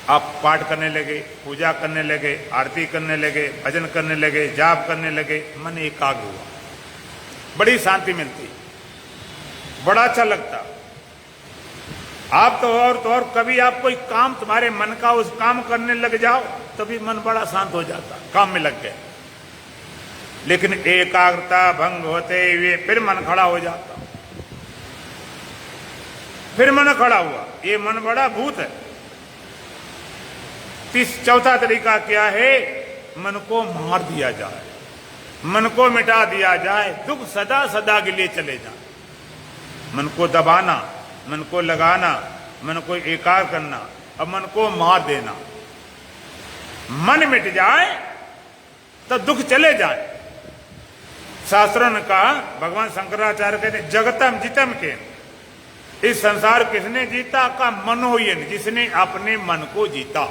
आप पाठ करने लगे, पूजा करने लगे, आरती करने लगे, भजन करने लगे, जाप करने लगे, मन एकाग्र हुआ, बड़ी शांति मिलती, बड़ा अच्छा लगता। आप तो और कभी आप कोई काम तुम्हारे मन का उस काम करने लग जाओ, तभी मन बड़ा शांत हो जाता, काम में लग गए। लेकिन एकाग्रता भंग होते हुए फिर मन खड़ा हो जाता, फिर मन खड़ा हुआ, ये मन बड़ा भूत है। चौथा तरीका क्या है? मन को मार दिया जाए, मन को मिटा दिया जाए, दुख सदा सदा के लिए चले जाए। मन को दबाना, मन को लगाना, मन को एकाग्र करना, अब मन को मार देना। मन मिट जाए तो दुख चले जाए। शास्त्रों ने कहा, भगवान शंकराचार्य कहते जगतम जितम के, इस संसार किसने जीता? का मनोयन, जिसने अपने मन को जीता।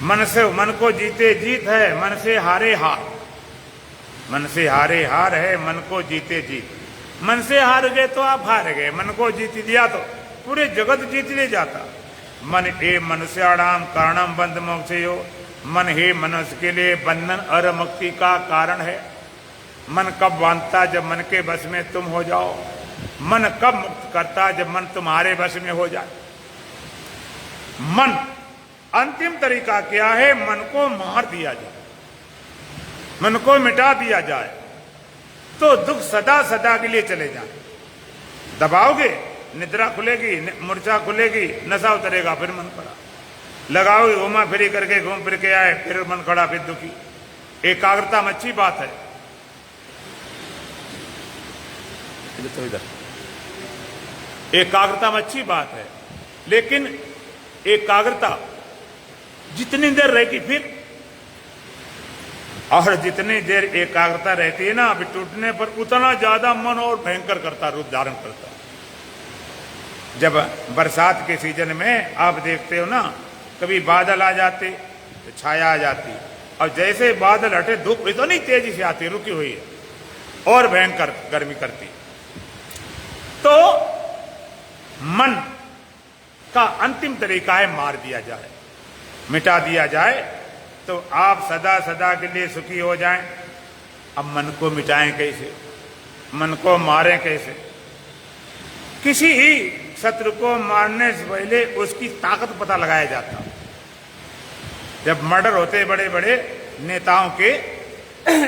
मन से मन को जीते जीत है, मन से हारे हार। मन से हारे हार है, मन को जीते जीत। मन से हार गए तो आप हार गए, मन को जीत दिया तो पूरे जगत जीत ले जाता। मन ए मनुष्याणाम कारणम बंध मोक्षयो, मन हे मनुष्य के लिए बंधन और मुक्ति का कारण है। मन कब बांधता? जब मन के वश में तुम हो जाओ। मन कब मुक्त करता? जब मन तुम्हारे वश में हो जाए। मन अंतिम तरीका क्या है? मन को मार दिया जाए, मन को मिटा दिया जाए, तो दुख सदा सदा के लिए चले जाए। दबाओगे, निद्रा खुलेगी, मूर्छा खुलेगी, नशा उतरेगा, फिर मन खड़ा। लगाओगे, घूमा फिरी करके घूम फिर के आए, फिर मन खड़ा, फिर दुखी। एकाग्रता में अच्छी बात है, तो इधर एकाग्रता में अच्छी बात है, लेकिन एकाग्रता जितनी देर रहेगी फिर, और जितनी देर एकाग्रता रहती है ना, अभी टूटने पर उतना ज्यादा मन और भयंकर करता, रूप धारण करता। जब बरसात के सीजन में आप देखते हो ना, कभी बादल आ जाते तो छाया आ जाती, और जैसे बादल हटे धूप इतनी तेजी से आती, रुकी हुई है और भयंकर गर्मी करती। तो मन का अंतिम तरीका है मार दिया जाए, मिटा दिया जाए, तो आप सदा सदा के लिए सुखी हो जाएं। अब मन को मिटाएं कैसे, मन को मारें कैसे? किसी ही शत्रु को मारने से पहले उसकी ताकत पता लगाया जाता। जब मर्डर होते बड़े बड़े नेताओं के,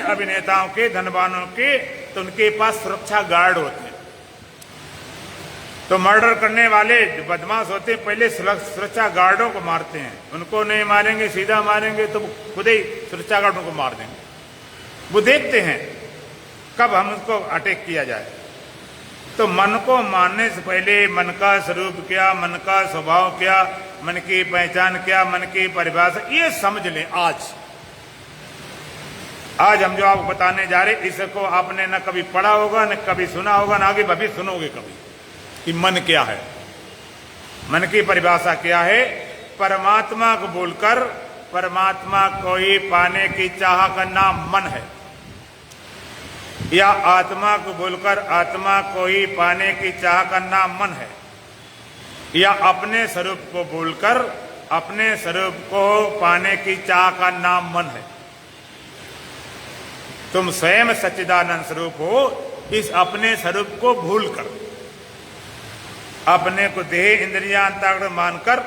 अभिनेताओं के, धनवानों के, तो उनके पास सुरक्षा गार्ड होते हैं। तो मर्डर करने वाले जो बदमाश होते हैं पहले सुरक्षा गार्डों को मारते हैं। उनको नहीं मारेंगे, सीधा मारेंगे तो खुद ही सुरक्षा गार्डों को मार देंगे। वो देखते हैं कब हम उसको अटैक किया जाए। तो मन को मारने से पहले मन का स्वरूप क्या, मन का स्वभाव क्या, मन की पहचान क्या, मन की परिभाषा, ये समझ लें। आज हम जो आपको बताने जा रहे, इसको आपने न कभी पढ़ा होगा, न कभी सुना होगा, न आगे भी सुनोगे कभी, कि मन क्या है, मन की परिभाषा क्या है। परमात्मा को बोलकर परमात्मा को ही पाने की चाह का नाम मन है, या आत्मा को बोलकर आत्मा को ही पाने की चाह का नाम मन है, या अपने स्वरूप को बोलकर अपने स्वरूप को पाने की चाह का नाम मन है। तुम स्वयं सच्चिदानंद स्वरूप हो, इस अपने स्वरूप को भूलकर, अपने को देह इंद्रियां अंतःकरण मानकर,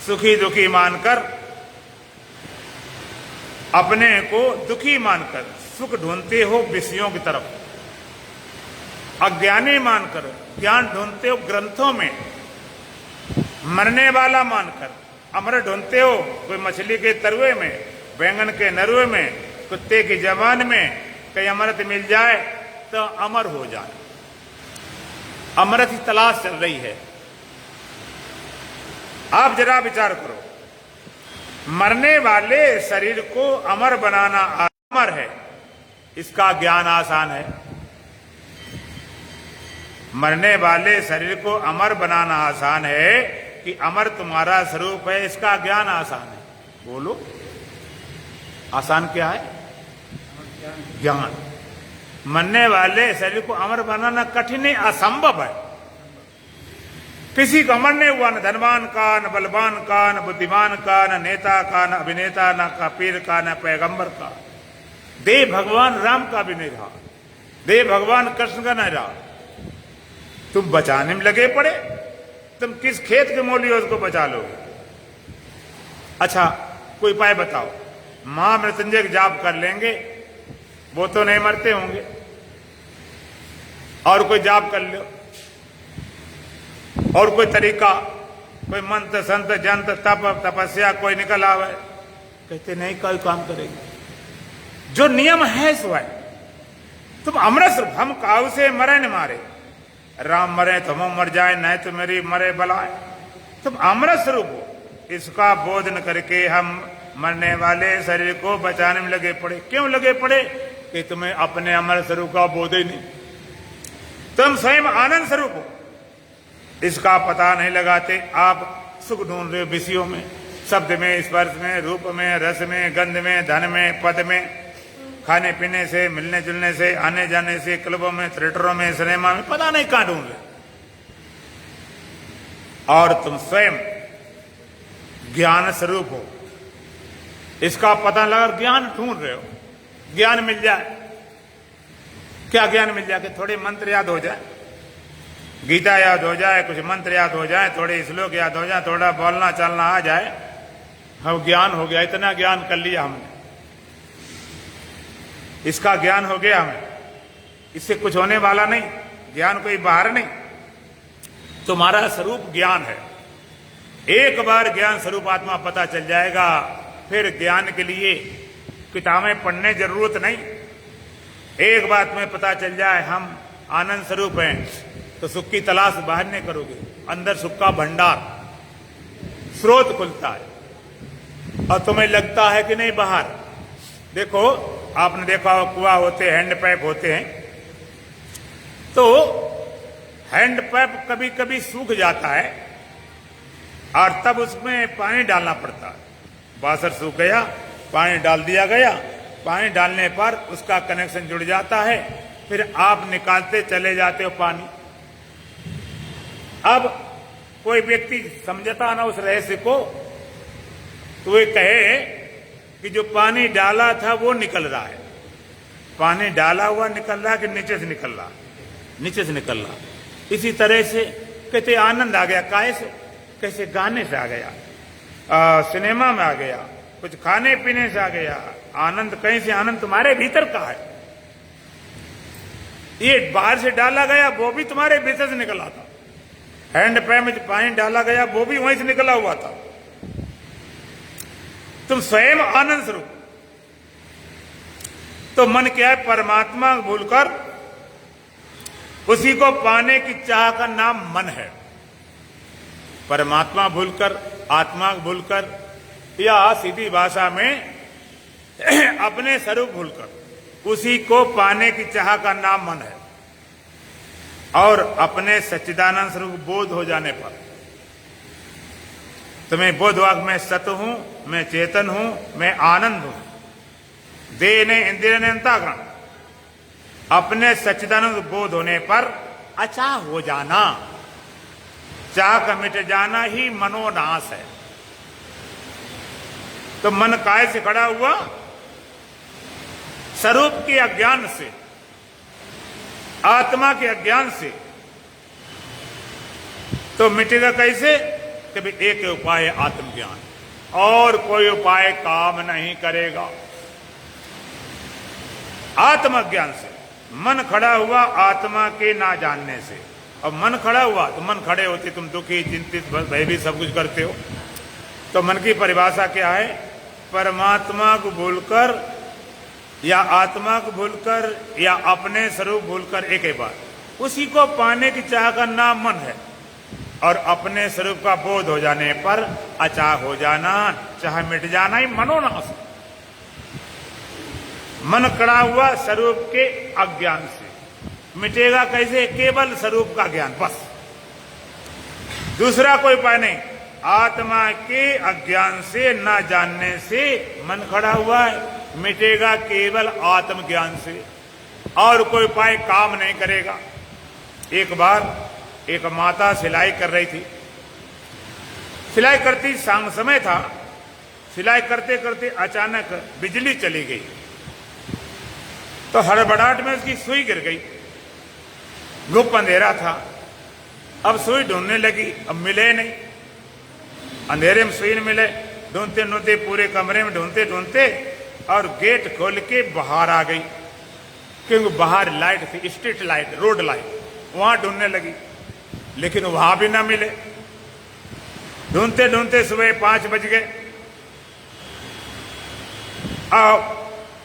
सुखी दुखी मानकर, अपने को दुखी मानकर सुख ढूंढते हो विषयों की तरफ, अज्ञानी मानकर ज्ञान ढूंढते हो ग्रंथों में, मरने वाला मानकर अमर ढूंढते हो कोई मछली के तरुए में, बैंगन के नरुए में, कुत्ते की जबान में, कहीं अमृत मिल जाए तो अमर हो जाए। अमृत की तलाश चल रही है। आप जरा विचार करो, मरने वाले शरीर को अमर बनाना अमर है, इसका ज्ञान आसान है। मरने वाले शरीर को अमर बनाना आसान है कि अमर तुम्हारा स्वरूप है, इसका ज्ञान आसान है। बोलो, आसान क्या है? ज्ञान। मरने वाले शरीर को अमर बनाना कठिन है, असंभव है। किसी को अमर नहीं हुआ, न धनवान का, न बलवान का, न बुद्धिमान का, न नेता का, न अभिनेता, न कबीर का, न पैगंबर का। देव भगवान राम का भी नहीं रहा, देव भगवान कृष्ण का नहीं रहा। तुम बचाने में लगे पड़े, तुम किस खेत के मोली हो उसको बचा लोगे? अच्छा, कोई उपाय बताओ। महामृत्युंजय जाप कर लेंगे, वो तो नहीं मरते होंगे, और कोई जाप कर लो, और कोई तरीका, कोई मंत्र संत जंत्र तप तपस्या कोई निकल आवे, कहते नहीं कोई काम करेंगे। जो नियम है सो है। तुम अमृत स्वरूप, हम काऊ से मरे न मारे, राम मरे तो हम मर जाए, नहीं तो मेरी मरे बलाए। तुम अमृत स्वरूप हो, इसका बोधन करके हम मरने वाले शरीर को बचाने में लगे पड़े। क्यों लगे पड़े? कि तुम्हें अपने अमर स्वरूप का बोध ही नहीं। तुम स्वयं आनंद स्वरूप हो, इसका पता नहीं लगाते। आप सुख ढूंढ रहे हो विषयों में, शब्द में, स्पर्श में, रूप में, रस में, गंध में, धन में, पद में, खाने पीने से, मिलने जुलने से, आने जाने से, क्लबों में, थिएटरों में, सिनेमा में, पता नहीं कहां ढूंढ रहे। और तुम स्वयं ज्ञान स्वरूप हो, इसका पता लगा ज्ञान ढूंढ रहे हो। ज्ञान मिल जाए, क्या ज्ञान मिल जाए? कि थोड़े मंत्र याद हो जाए, गीता याद हो जाए, कुछ मंत्र याद हो जाए, थोड़े श्लोक याद हो जाए, थोड़ा बोलना चलना आ जाए, हम ज्ञान हो गया। इतना ज्ञान कर लिया हमने, इसका ज्ञान हो गया हमें, इससे कुछ होने वाला नहीं। ज्ञान कोई बाहर नहीं, तुम्हारा स्वरूप ज्ञान है। एक बार ज्ञान स्वरूप आत्मा पता चल जाएगा, फिर ज्ञान के लिए किताबें पढ़ने जरूरत नहीं। एक बात में पता चल जाए, हम आनंद स्वरूप हैं, तो सुख की तलाश बाहर नहीं करोगे, अंदर सुख का भंडार स्रोत खुलता है और तुम्हें लगता है कि नहीं बाहर। देखो, आपने देखा हो कुआं होते हैं, हैंडपैप होते हैं, तो हैंडपैप कभी कभी सूख जाता है और तब उसमें पानी डालना पड़ता है। बासर सूख गया, पानी डाल दिया गया, पानी डालने पर उसका कनेक्शन जुड़ जाता है, फिर आप निकालते चले जाते हो पानी। अब कोई व्यक्ति समझता ना उस रहस्य को, तो वे कहे कि जो पानी डाला था वो निकल रहा है, पानी डाला हुआ निकल रहा है कि नीचे से निकल रहा, नीचे से निकल रहा। इसी तरह से कहते आनंद आ गया, काहे से? कैसे गाने से आ गया, सिनेमा में आ गया, कुछ खाने पीने से आ गया। आनंद कहीं से, आनंद तुम्हारे भीतर का है। ये बाहर से डाला गया वो भी तुम्हारे भीतर से निकला था। हैंडपैप में पानी डाला गया वो भी वहीं से निकला हुआ था। तुम स्वयं आनंद स्वरूप। तो मन क्या है? परमात्मा भूलकर उसी को पाने की चाह का नाम मन है। परमात्मा भूलकर, आत्मा भूलकर, या सीधी भाषा में अपने स्वरूप भूलकर उसी को पाने की चाह का नाम मन है। और अपने सच्चिदानंद स्वरूप बोध हो जाने पर तुम्हें बोध हुआ मैं सत हूं, मैं चेतन हूं, मैं आनंद हूं। देह ने, इंद्रिय ने, अंतःकरण, अपने सच्चिदानंद बोध होने पर अचाह हो जाना, चाह का मिट जाना ही मनोनाश है। तो मन काय से खड़ा हुआ? स्वरूप के अज्ञान से, आत्मा के अज्ञान से। तो मिटेगा कैसे? कि भाई एक उपाय है आत्मज्ञान, और कोई उपाय काम नहीं करेगा। आत्मज्ञान से मन खड़ा हुआ, आत्मा के ना जानने से। अब मन खड़ा हुआ तो मन खड़े होते तुम दुखी, चिंतित, भयभीत सब कुछ करते हो। तो मन की परिभाषा क्या है? परमात्मा को भूलकर या आत्मा को भूलकर या अपने स्वरूप भूलकर एक ही बात, उसी को पाने की चाह का नाम मन है। और अपने स्वरूप का बोध हो जाने पर अचाह हो जाना, चाह मिट जाना ही मनोनाश। मन खड़ा हुआ स्वरूप के अज्ञान से, मिटेगा कैसे? केवल स्वरूप का ज्ञान, बस, दूसरा कोई उपाय नहीं। आत्मा के अज्ञान से, न जानने से मन खड़ा हुआ है, मिटेगा केवल आत्मज्ञान से, और कोई उपाय काम नहीं करेगा। एक बार एक माता सिलाई कर रही थी, सिलाई करती, शाम समय था, सिलाई करते करते अचानक बिजली चली गई। तो हड़बड़ाहट में उसकी सुई गिर गई, गुप्त अंधेरा था। अब सुई ढूंढने लगी, अब मिले नहीं, अंधेरे में सुई नहीं मिले, ढूंढते ढूंढते पूरे कमरे में ढूंढते ढूंढते और गेट खोल के बाहर आ गई, क्योंकि बाहर लाइट थी, स्ट्रीट लाइट, रोड लाइट, वहां ढूंढने लगी, लेकिन वहां भी ना मिले। ढूंढते ढूंढते सुबह 5 बज गए।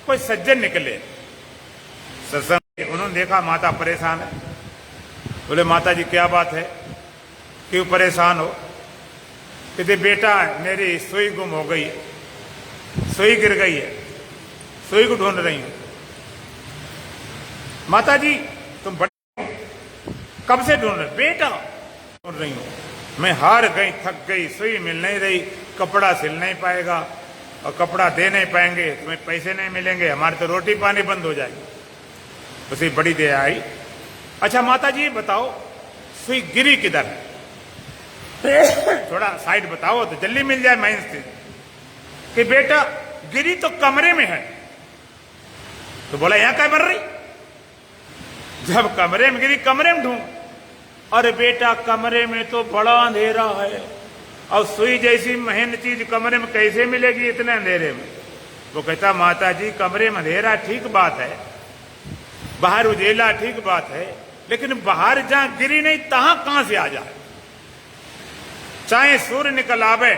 कोई सज्जन निकले सत्संग, उन्होंने देखा माता परेशान है। बोले माता जी क्या बात है, क्यों परेशान हो? कहते बेटा मेरी सुई गुम हो गई है, सुई गिर गई है, सुई को ढूंढ रही हूं। माता जी तुम बड़े कब से ढूंढ रहे? बेटा ढूंढ रही हूं, मैं हार गई, थक गई, सुई मिल नहीं रही, कपड़ा सिल नहीं पाएगा, और कपड़ा दे नहीं पाएंगे, तुम्हें पैसे नहीं मिलेंगे, हमारे तो रोटी पानी बंद हो जाएगी। उसे बड़ी दया आई। अच्छा माता जी बताओ सुई गिरी किधर है? थोड़ा साइड बताओ तो जल्दी मिल जाए मैं से। कि बेटा गिरी तो कमरे में है। तो बोला यहां क्या बन रही? जब कमरे में गिरी, कमरे में ढूंढ। अरे बेटा कमरे में तो बड़ा अंधेरा है, और सुई जैसी महंगी चीज कमरे में कैसे मिलेगी इतने अंधेरे में? वो कहता माता जी कमरे में अंधेरा ठीक बात है, बाहर उजेला ठीक बात है, लेकिन बाहर जहां गिरी नहीं तहां कहां से आ जाए? चाहे सूर्य निकल आवे,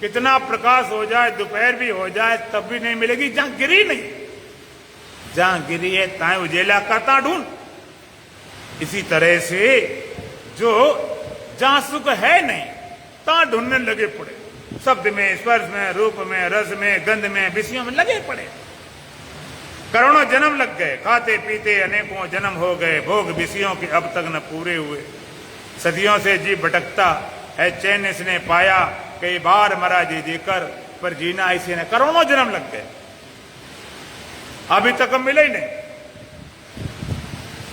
कितना प्रकाश हो जाए, दोपहर भी हो जाए, तब भी नहीं मिलेगी जहां गिरी नहीं। जहां गिरी है तहां उजेला का ता ढूंढ। इसी तरह से जो जहां सुख है नहीं तहां ढूंढने लगे पड़े, शब्द में, स्पर्श में, रूप में, रस में, गंध में, विषयों में लगे पड़े। करोड़ों जन्म लग गए, खाते पीते अनेकों जन्म हो गए, भोग विषयों के अब तक न पूरे हुए। सदियों से जीव भटकता है, चैन इसने पाया, कई बार मरा जी जीकर, पर जीना इसी ने। करोड़ों जन्म लग गए, अभी तक हम मिले ही नहीं।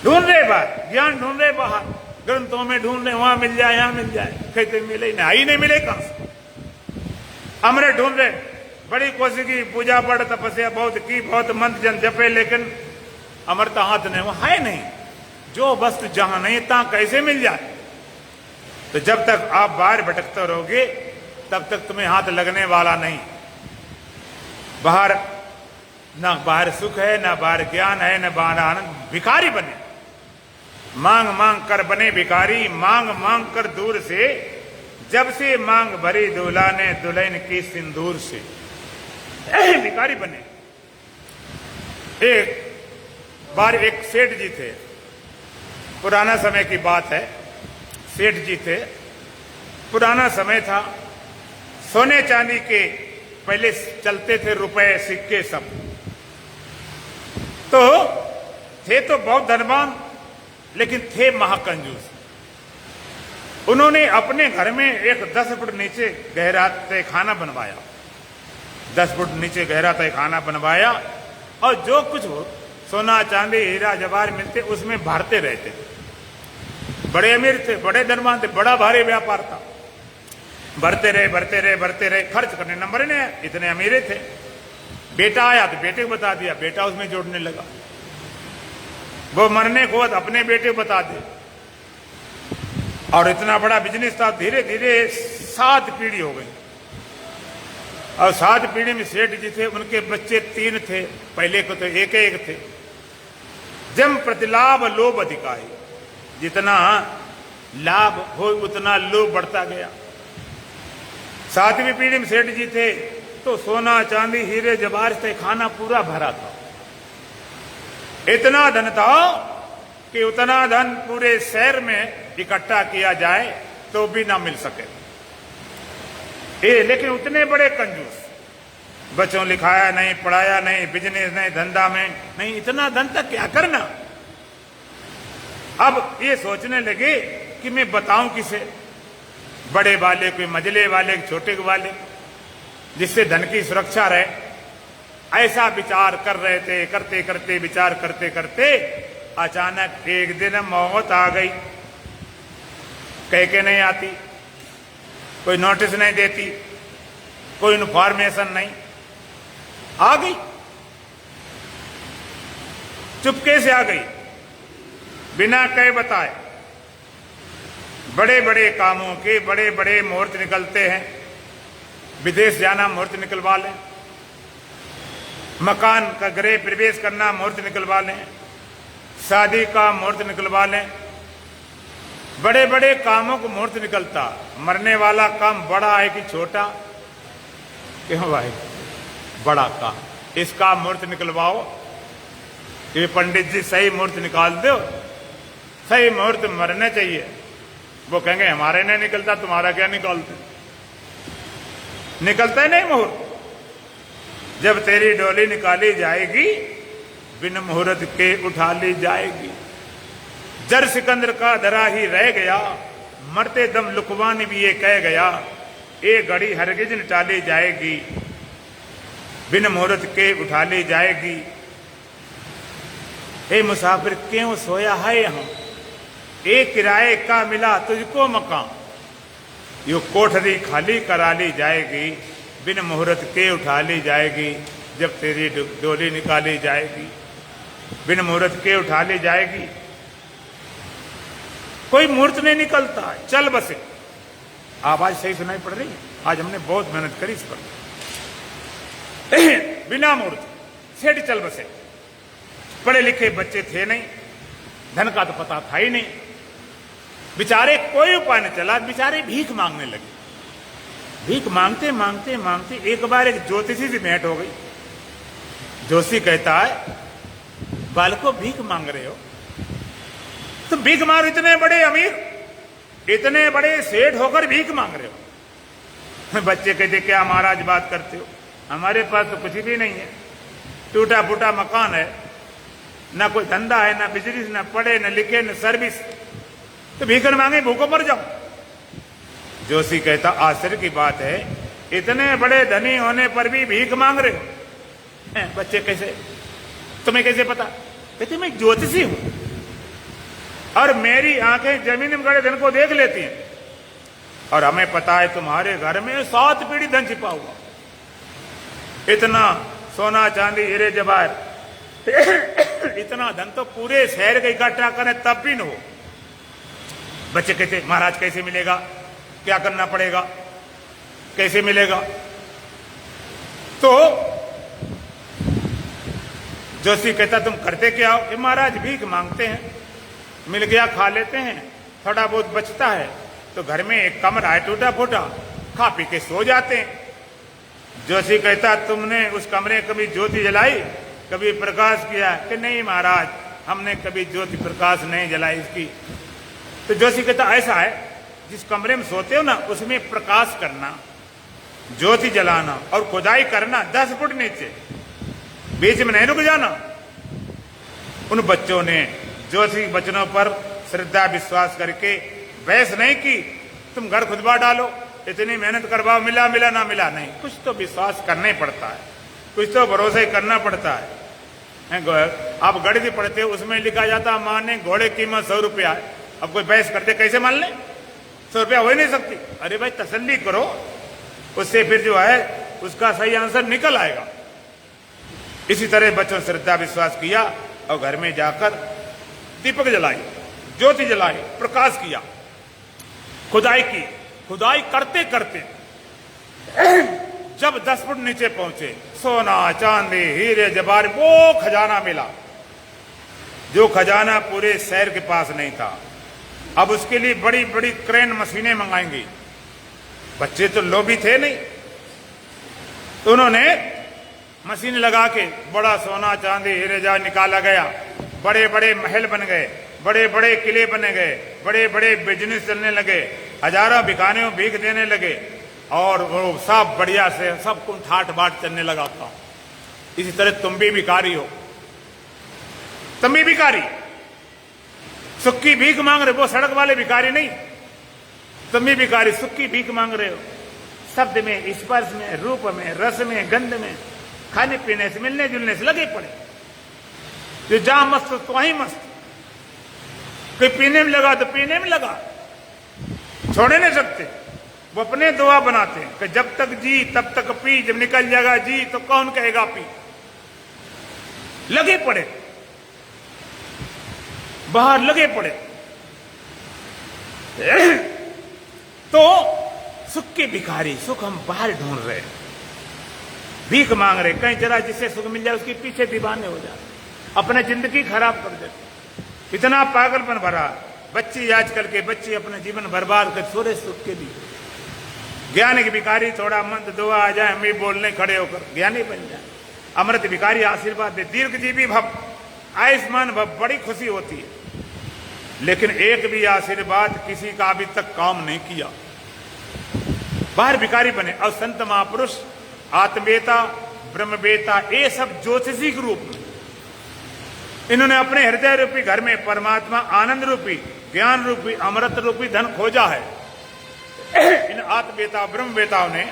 ढूंढ रहे बाहर, ज्ञान ढूंढ रहे बाहर, ग्रंथों में ढूंढ रहे, वहां मिल जाए, यहां मिल जाए, कहते मिले ही नहीं। आई नहीं मिले कहां से? अमृत ढूंढ रहे, बड़ी कोशिश की, पूजा पाठ तपस्या बहुत की, बहुत मंत्र जन जपे, लेकिन अमृत हाथ नहीं, वो है नहीं। जो वस्तु जहां नहीं तहां कैसे मिल जाए? तो जब तक आप बाहर भटकते रहोगे तब तक तुम्हें हाथ लगने वाला नहीं। बाहर ना बाहर सुख है, ना बाहर ज्ञान है, ना बाहर आनंद। भिखारी बने, मांग मांग कर बने भिखारी, मांग मांग कर दूर से, जब से मांग भरी दूल्हा ने दुल्हन की सिंदूर से। भिखारी बने। एक बार एक सेठ जी थे, पुराना समय की बात है, सेठ जी थे, पुराना समय था, सोने चांदी के पहले चलते थे रुपए सिक्के सब, तो थे तो बहुत धनवान, लेकिन थे महाकंजूस। उन्होंने अपने घर में एक 10 फुट नीचे गहरा तहखाना बनवाया, 10 फुट नीचे गहरा तहखाना बनवाया, और जो कुछ हो सोना चांदी हीरा जवाहर मिलते उसमें भरते रहते थे। बड़े अमीर थे, बड़े धनवान थे, बड़ा भारी व्यापार था। भरते रहे, भरते रहे, भरते रहे, खर्च करने नंबर नहीं, इतने अमीरे थे। बेटा आया तो बेटे को बता दिया, बेटा उसमें जोड़ने लगा। वो मरने को बाद अपने बेटे को बता दे, और इतना बड़ा बिजनेस था। धीरे धीरे 7 पीढ़ी हो गई, और 7 पीढ़ी में सेठ जी थे, उनके बच्चे 3 थे, पहले को तो एक थे। जम प्रतिलाभ लोभ अधिकारी, जितना लाभ हो उतना लोभ बढ़ता गया। 7वीं पीढ़ी में सेठ जी थे, तो सोना चांदी हीरे जवाहर से खाना पूरा भरा था। इतना धन था कि उतना धन पूरे शहर में इकट्ठा किया जाए तो भी ना मिल सके। लेकिन उतने बड़े कंजूस, बच्चों लिखाया नहीं, पढ़ाया नहीं, बिजनेस नहीं, धंधा में नहीं, इतना धन तक क्या करना। अब ये सोचने लगे कि मैं बताऊं किसे, बड़े वाले कोई मजले वाले, छोटे वाले, जिससे धन की सुरक्षा रहे। ऐसा विचार कर रहे थे, करते करते विचार करते करते अचानक एक दिन मौत आ गई। कह के नहीं आती, कोई नोटिस नहीं देती, कोई इन्फॉर्मेशन नहीं, आ गई, चुपके से आ गई, बिना कहे बताए। बड़े बड़े कामों के बड़े बड़े मुहूर्त निकलते हैं, विदेश जाना मुहूर्त निकलवा लें, मकान का गृह प्रवेश करना मुहूर्त निकलवा लें, शादी का मुहूर्त निकलवा लें। बड़े बड़े कामों को मुहूर्त निकलता। मरने वाला काम बड़ा है कि छोटा? क्यों भाई, बड़ा काम, इसका मुहूर्त निकलवाओ। ये पंडित जी सही मुहूर्त निकाल दो, सही मुहूर्त मरना चाहिए। वो कहेंगे हमारे नहीं निकलता, तुम्हारा क्या निकालते? निकलता ही नहीं मुहूर्त। जब तेरी डोली निकाली जाएगी, बिन मुहूर्त के उठा ली जाएगी। जर सिकंदर का धरा ही रह गया, मरते दम लुकवान भी ये कह गया, ये घड़ी हरगिज न टाली जाएगी, बिन मुहूर्त के उठा ली जाएगी। हे मुसाफिर क्यों सोया है यहाँ, एक किराए का मिला तुझको मकान, यो कोठरी खाली करा ली जाएगी, बिन मुहूर्त के उठा ली जाएगी। जब तेरी डोली निकाली जाएगी, बिन मुहूर्त के उठा ली जाएगी। कोई मुहूर्त नहीं निकलता, चल बसे। आवाज सही सुनाई पड़ रही है? आज हमने बहुत मेहनत करी इस पर। बिना मुहूर्त सेठ चल बसे। पढ़े लिखे बच्चे थे नहीं, धन का तो पता था ही नहीं, बेचारे कोई उपाय न चला, बेचारे भीख मांगने लगे। भीख मांगते मांगते मांगते एक बार एक ज्योतिषी से भेंट हो गई। जोशी कहता है, बालको भीख मांग रहे हो, तुम भीख मांग, इतने बड़े अमीर, इतने बड़े सेठ होकर भीख मांग रहे हो। बच्चे कहते क्या महाराज बात करते हो, हमारे पास तो कुछ भी नहीं है, टूटा फूटा मकान है, ना कोई धंधा है, ना बिजनेस, ना पढ़े, ना लिखे, ना सर्विस, तो भीख मांगे भूखों मर जाओ। जोशी कहता आश्चर्य की बात है, इतने बड़े धनी होने पर भी भीख मांग रहे हो। बच्चे कैसे, तुम्हें कैसे पता? कहते मैं ज्योतिषी हूं और मेरी आंखें जमीन में गड़े धन को देख लेती हैं, और हमें पता है तुम्हारे घर में 7 पीढ़ी धन छिपा हुआ, इतना सोना चांदी हीरे जवाहर, इतना धन तो पूरे शहर का इकट्ठा करें तब भी न हो। बच्चे कहते महाराज कैसे मिलेगा, क्या करना पड़ेगा, कैसे मिलेगा? तो जोशी कहता तुम करते क्या हो? कि महाराज भीख मांगते हैं, मिल गया खा लेते हैं, थोड़ा बहुत बचता है तो घर में एक कमरा है टूटा फूटा, खा पी के सो जाते हैं। जोशी कहता तुमने उस कमरे कभी ज्योति जलाई, कभी प्रकाश किया? कि नहीं महाराज, हमने कभी ज्योति प्रकाश नहीं जलाई इसकी। तो जोशी कहता ऐसा है, जिस कमरे में सोते हो ना उसमें प्रकाश करना, ज्योति जलाना और खुदाई करना 10 फुट नीचे, बीच में नहीं रुक जाना। उन बच्चों ने जोशी वचनों पर श्रद्धा विश्वास करके बहस नहीं की, तुम घर खुदवा डालो, इतनी मेहनत करवाओ, मिला मिला ना मिला नहीं, कुछ तो विश्वास करना ही पड़ता है, कुछ तो भरोसा ही करना पड़ता है। आप गणित पढ़ते हो, उसमें लिखा जाता माने घोड़े की कीमत 100 रुपया है, अब कोई बहस करते कैसे मान ले, 100 रुपया हो ही नहीं सकती। अरे भाई तसल्ली करो, उससे फिर जो है उसका सही आंसर निकल आएगा। इसी तरह बच्चों ने श्रद्धा विश्वास किया और घर में जाकर दीपक जलाई, ज्योति जलाई, प्रकाश किया, खुदाई की। खुदाई करते करते जब 10 फुट नीचे पहुंचे, सोना चांदी हीरे जवाहर वो खजाना मिला, जो खजाना पूरे शहर के पास नहीं था। अब उसके लिए बड़ी बड़ी क्रेन मशीनें मंगाएंगी। बच्चे तो लोभी थे नहीं, तो उन्होंने मशीन लगा के बड़ा सोना चांदी हीरे जवाहर निकाला गया, बड़े बड़े महल बन गए, बड़े बड़े किले बने गए, बड़े बड़े बिजनेस चलने लगे, हजारों भिखारियों भीख देने लगे, और वो सब बढ़िया से सब कुछ ठाट बाट चलने लगा था। इसी तरह तुम भी भिखारी हो, तुम भी भिखारी, सुक्की भीख मांग रहे, वो सड़क वाले भिखारी नहीं, तुम भी भिखारी सुक्की भीख मांग रहे हो। शब्द में, स्पर्श में, रूप में, रस में, गंध में, खाने पीने से, मिलने जुलने से लगे पड़े। जो जहां मस्त तो वहीं मस्त, कोई पीने में लगा तो पीने में लगा, छोड़े नहीं सकते। वो अपने दुआ बनाते हैं कि जब तक जी तब तक पी, जब निकल जाएगा जी तो कौन कहेगा पी। लगे पड़े, बाहर लगे पड़े। तो सुख के भिखारी, सुख हम बाहर ढूंढ रहे, भीख मांग रहे, कहीं जरा जिससे सुख मिल जाए उसके पीछे दीवाने हो जाए, अपने जिंदगी खराब कर देते। इतना पागलपन भरा। बच्चे आजकल के बच्चे अपना जीवन बर्बाद कर थोड़े सुख के लिए। ज्ञानी के भिखारी थोड़ा मंद दुआ आ जाए, हमें बोलने खड़े होकर ज्ञानी बन जाए। अमृत भिखारी आशीर्वाद दे, दीर्घजीवी भव, आयुष्मान भव, बड़ी खुशी होती है। लेकिन एक भी आशीर्वाद किसी का अभी तक काम नहीं किया। बाहर भिखारी बने। और संत महापुरुष, आत्मवेता, ब्रह्मवेता, ये सब ज्योतिषी के रूप में इन्होंने अपने हृदय रूपी घर में परमात्मा आनंद रूपी, ज्ञान रूपी, अमृत रूपी धन खोजा है। इन आत्मवेता ब्रह्मवेताओं ने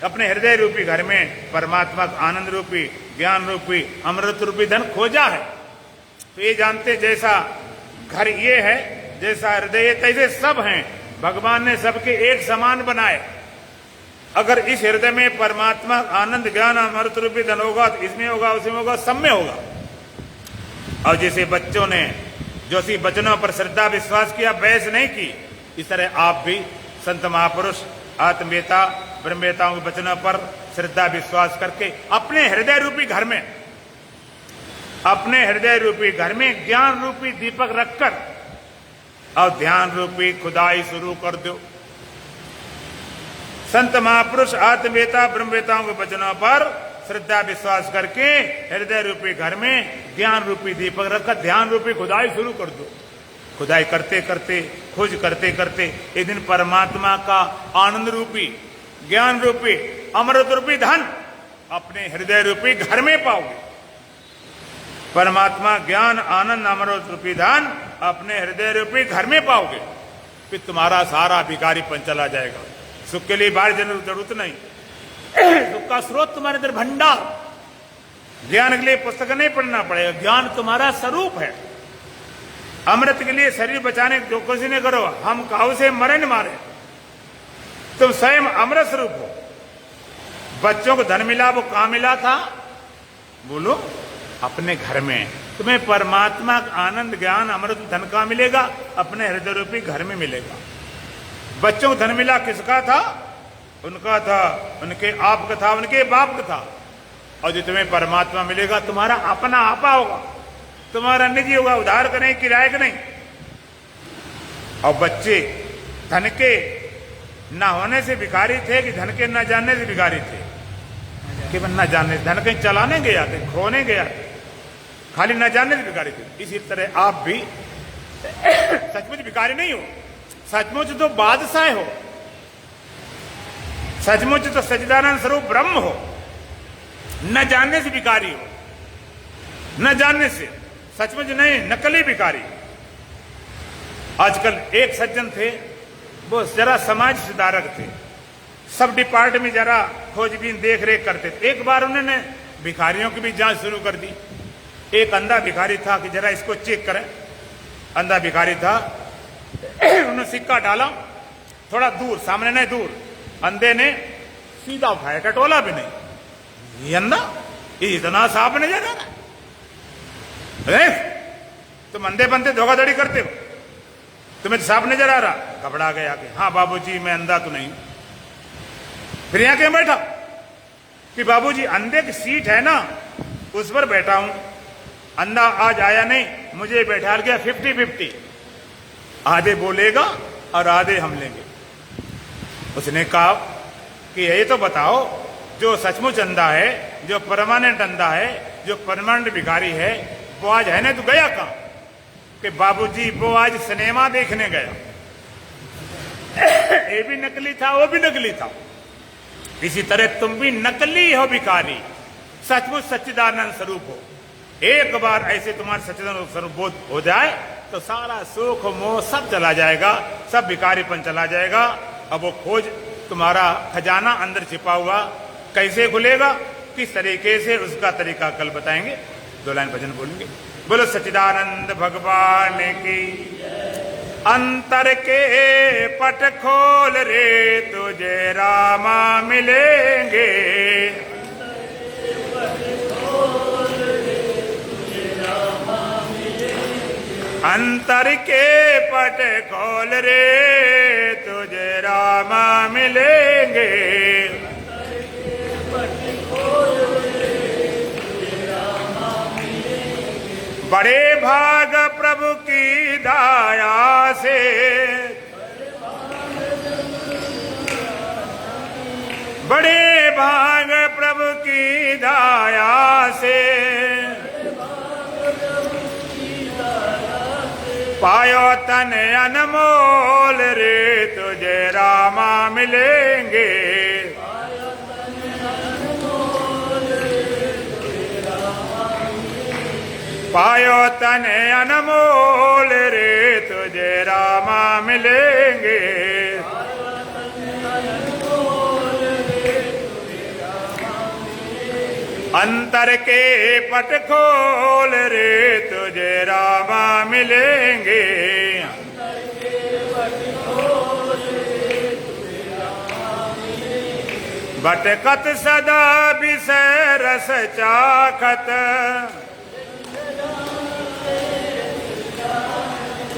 अपने हृदय रूपी घर में परमात्मा आनंद रूपी, ज्ञान रूपी, अमृत रूपी धन खोजा है। तो ये जानते जैसा घर ये है, जैसा हृदय, तैसे सब हैं। भगवान ने सबके एक समान बनाए। अगर इस हृदय में परमात्मा आनंद ज्ञान अमृत रूपी धन होगा तो इसमें होगा, उसमें होगा, सब में होगा। और जैसे बच्चों ने जोशी वचनों पर श्रद्धा विश्वास किया, बहस नहीं की, इस तरह आप भी संत महापुरुष, आत्मवेता, ब्रह्मवेताओं के वचनों पर श्रद्धा विश्वास करके अपने हृदय रूपी घर में, अपने हृदय रूपी घर में ज्ञान रूपी दीपक रखकर और ध्यान रूपी खुदाई शुरू कर दो। संत महापुरुष, आत्मवेता, ब्रह्मवेताओं के वचनों पर श्रद्धा विश्वास करके हृदय रूपी घर में ज्ञान रूपी दीपक रखकर ध्यान रूपी खुदाई शुरू कर दो। खुदाई करते करते, खोज करते करते एक दिन परमात्मा का आनंद रूपी, ज्ञान रूपी, अमृत रूपी धन अपने हृदय रूपी घर में पाओगे। परमात्मा ज्ञान आनंद अमृत रूपी धन अपने हृदय रूपी घर में पाओगे। फिर तुम्हारा सारा भिखारीपन चला जाएगा। सुख के लिए बाहर जरूरत नहीं, सुख का स्रोत तुम्हारे अंदर भंडार। ज्ञान के लिए पुस्तक नहीं पढ़ना पड़ेगा, ज्ञान तुम्हारा स्वरूप है। अमृत के लिए शरीर बचाने जो कुछ नहीं करो, हम काऊ से मरे न मारे, तुम स्वयं अमृत स्वरूप हो। बच्चों को धन मिला, वो कहां मिला था? बोलो, अपने घर में। तुम्हें परमात्मा का आनंद ज्ञान अमृत धन कहां मिलेगा? अपने हृदय रूपी घर में मिलेगा। बच्चों को धन मिला किसका था? उनका था, उनके आप का था, उनके बाप का था। और जो तुम्हें परमात्मा मिलेगा तुम्हारा अपना आपा होगा, तुम्हारा निजी होगा, उधार का नहीं, किराए का नहीं। और बच्चे धन के न होने से भिखारी थे कि धन के न जानने से भिखारी थे? केवल न जानने, धन कहीं चलाने गया थे, खोने गया थे, खाली न जानने से भिखारी थे। इसी तरह आप भी सचमुच भिखारी नहीं हो, सचमुच तो बादशाह हो, सचमुच तो सच्चिदानंद स्वरूप ब्रह्म हो। न जानने से भिखारी हो, न जानने से, सचमुच नहीं, नकली भिखारी। आजकल एक सज्जन थे, वो जरा समाज सुधारक थे, सब डिपार्टमेंट में जरा खोजबीन देख रेख करते थे। एक बार उन्होंने भिखारियों की भी जांच शुरू कर दी। एक अंधा भिखारी था कि जरा इसको चेक करें। अंधा भिखारी था, उन्होंने सिक्का डाला, थोड़ा दूर, सामने नहीं दूर, अंधे ने सीधा उठाया, टटोला भी नहीं। ये अंधा, ये इतना साफ नजर आ रहा है, तुम अंधे बनते धोखाधड़ी करते हो, तुम्हें साफ नजर आ रहा। घबरा गया कि हाँ बाबूजी मैं अंधा तो नहीं। फिर यहां क्यों बैठा? कि बाबूजी अंधे की सीट है ना, उस पर बैठा हूं, अंधा आज आया नहीं, मुझे बैठा गया 50-50, आधे बोलेगा और आधे हम लेंगे। उसने कहा कि ये तो बताओ, जो सचमुच अंधा है, जो परमानेंट अंधा है, जो परमानेंट भिखारी है, वो आज है ना, तो गया कहां? कि बाबूजी वो आज सिनेमा देखने गया। ये भी नकली था, वो भी नकली था। इसी तरह तुम भी नकली हो भिखारी, सचमुच सच्चिदानंद स्वरूप हो। एक बार ऐसे तुम्हारा सच्चिदानंद स्वरूप बोध हो जाए तो सारा सुख मोह सब चला जाएगा, सब भिखारीपन चला जाएगा। अब वो खोज, तुम्हारा खजाना अंदर छिपा हुआ कैसे खुलेगा, किस तरीके से, उसका तरीका कल बताएंगे। 2 लाइन भजन बोलेंगे। बोलो सच्चिदानंद भगवान की। अंतर के पट खोल रे, तुझे रामा मिलेंगे। अंतर के पट खोल रे, तुझे रामा मिलेंगे। बड़े भाग प्रभु की दया से, बड़े भाग प्रभु की दया से, पायो तन अनमोल रे, तुझे रामा मिलेंगे। पायो तन अनमोल रे, तुझे रामा मिलेंगे। अंतर के पट खोल रे, तुझे रामा मिलेंगे। भटकत सदा विषय रस चाखत,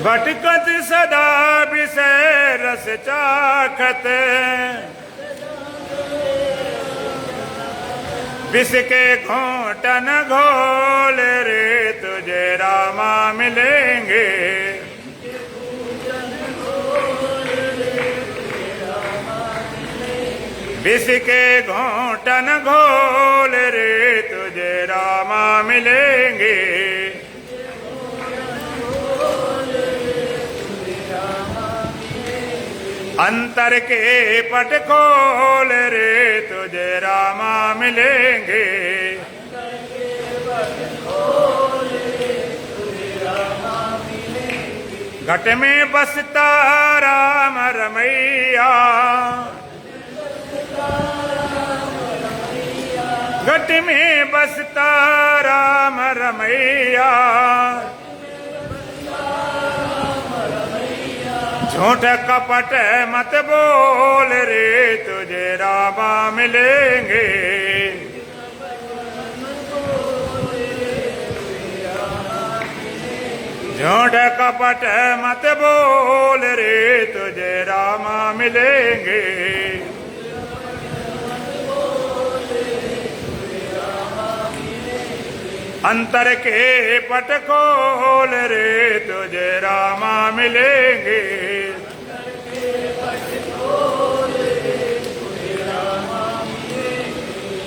भटकत सदा विषय रस चाखत, विष के घोंटन घोल रे, तुझे रामा मिलेंगे। विष के घोंटन घोल रे, तुझे रामा मिलेंगे। अंतर के पट खोल रे तुझे रामा मिलेंगे। घट में बसता राम रमैया, घट में बसता राम रमैया। झूठ कपट मत बोल रे तुझे रामा मिलेंगे। झूठ कपट मत बोल रे तुझे रामा मिलेंगे। अंतर के पट खोल रे तुझे रामा मिलेंगे।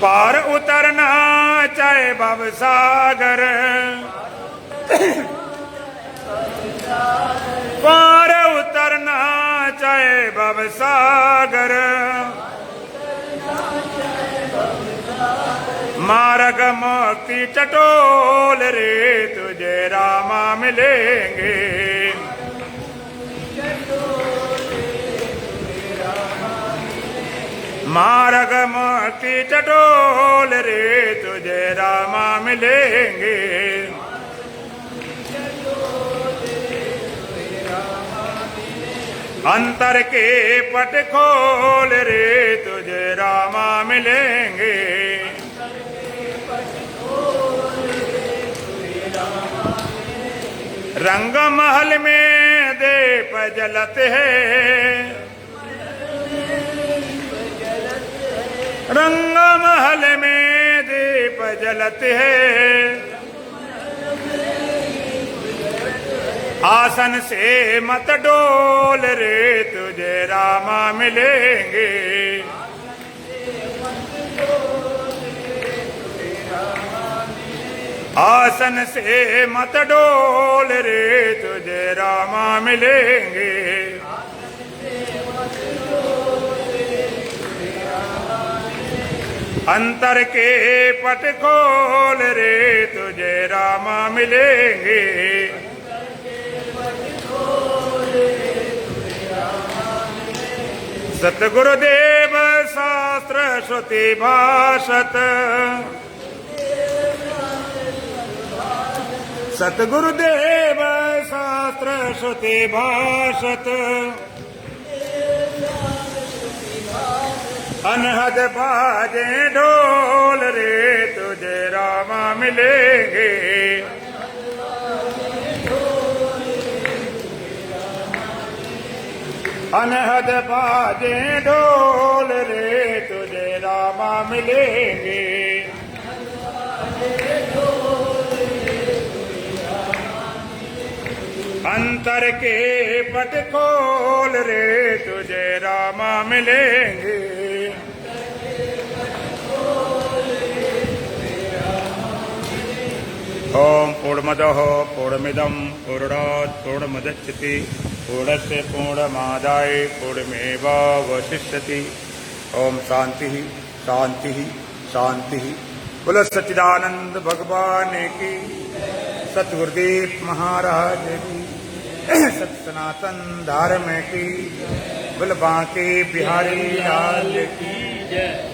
पार उतरना चाहे भवसागर, पार उतरना चाहे भवसागर। मार्ग मुक्ति चटोल रे तुझे रामा मिलेंगे। मार्ग मुक्ति चटोल रे तुझे रामा मिलेंगे। अंतर के पट खोल रे तुझे रामा मिलेंगे। रंग महल में दीप जलत है, रंग महल में दीप जलत है। आसन से मत डोल रे तुझे रामा मिलेंगे। आसन से मत डोल रे तुझे रामा मिलेंगे। अंतर के पट खोल रे तुझे रामा मिलेंगे। सतगुरुदेव शास्त्र श्रुति भाषत, सतगुरुदेव शास्त्र श्रुति भाषत। अनहद बाजे ढोल रे तुझे रामा मिलेंगे। अनहद बाजे ढोल रे तुझे रामा मिलेंगे। अंतर के पट खोल रे तुझे रामा मिलेंगे। ओम पूर्णमदः पूर्णमिदं पूर्णात् पूर्णमुदच्यते पूर्णस्य पूर्णमादाय पूर्णमेवावशिष्यते। ओम शांति शांति शांति। बोलो सच्चिदानंद भगवान की, सतगुरुदेव महाराज की, सत सनातन धर्म की, बोल बांके बिहारी लाल की जय।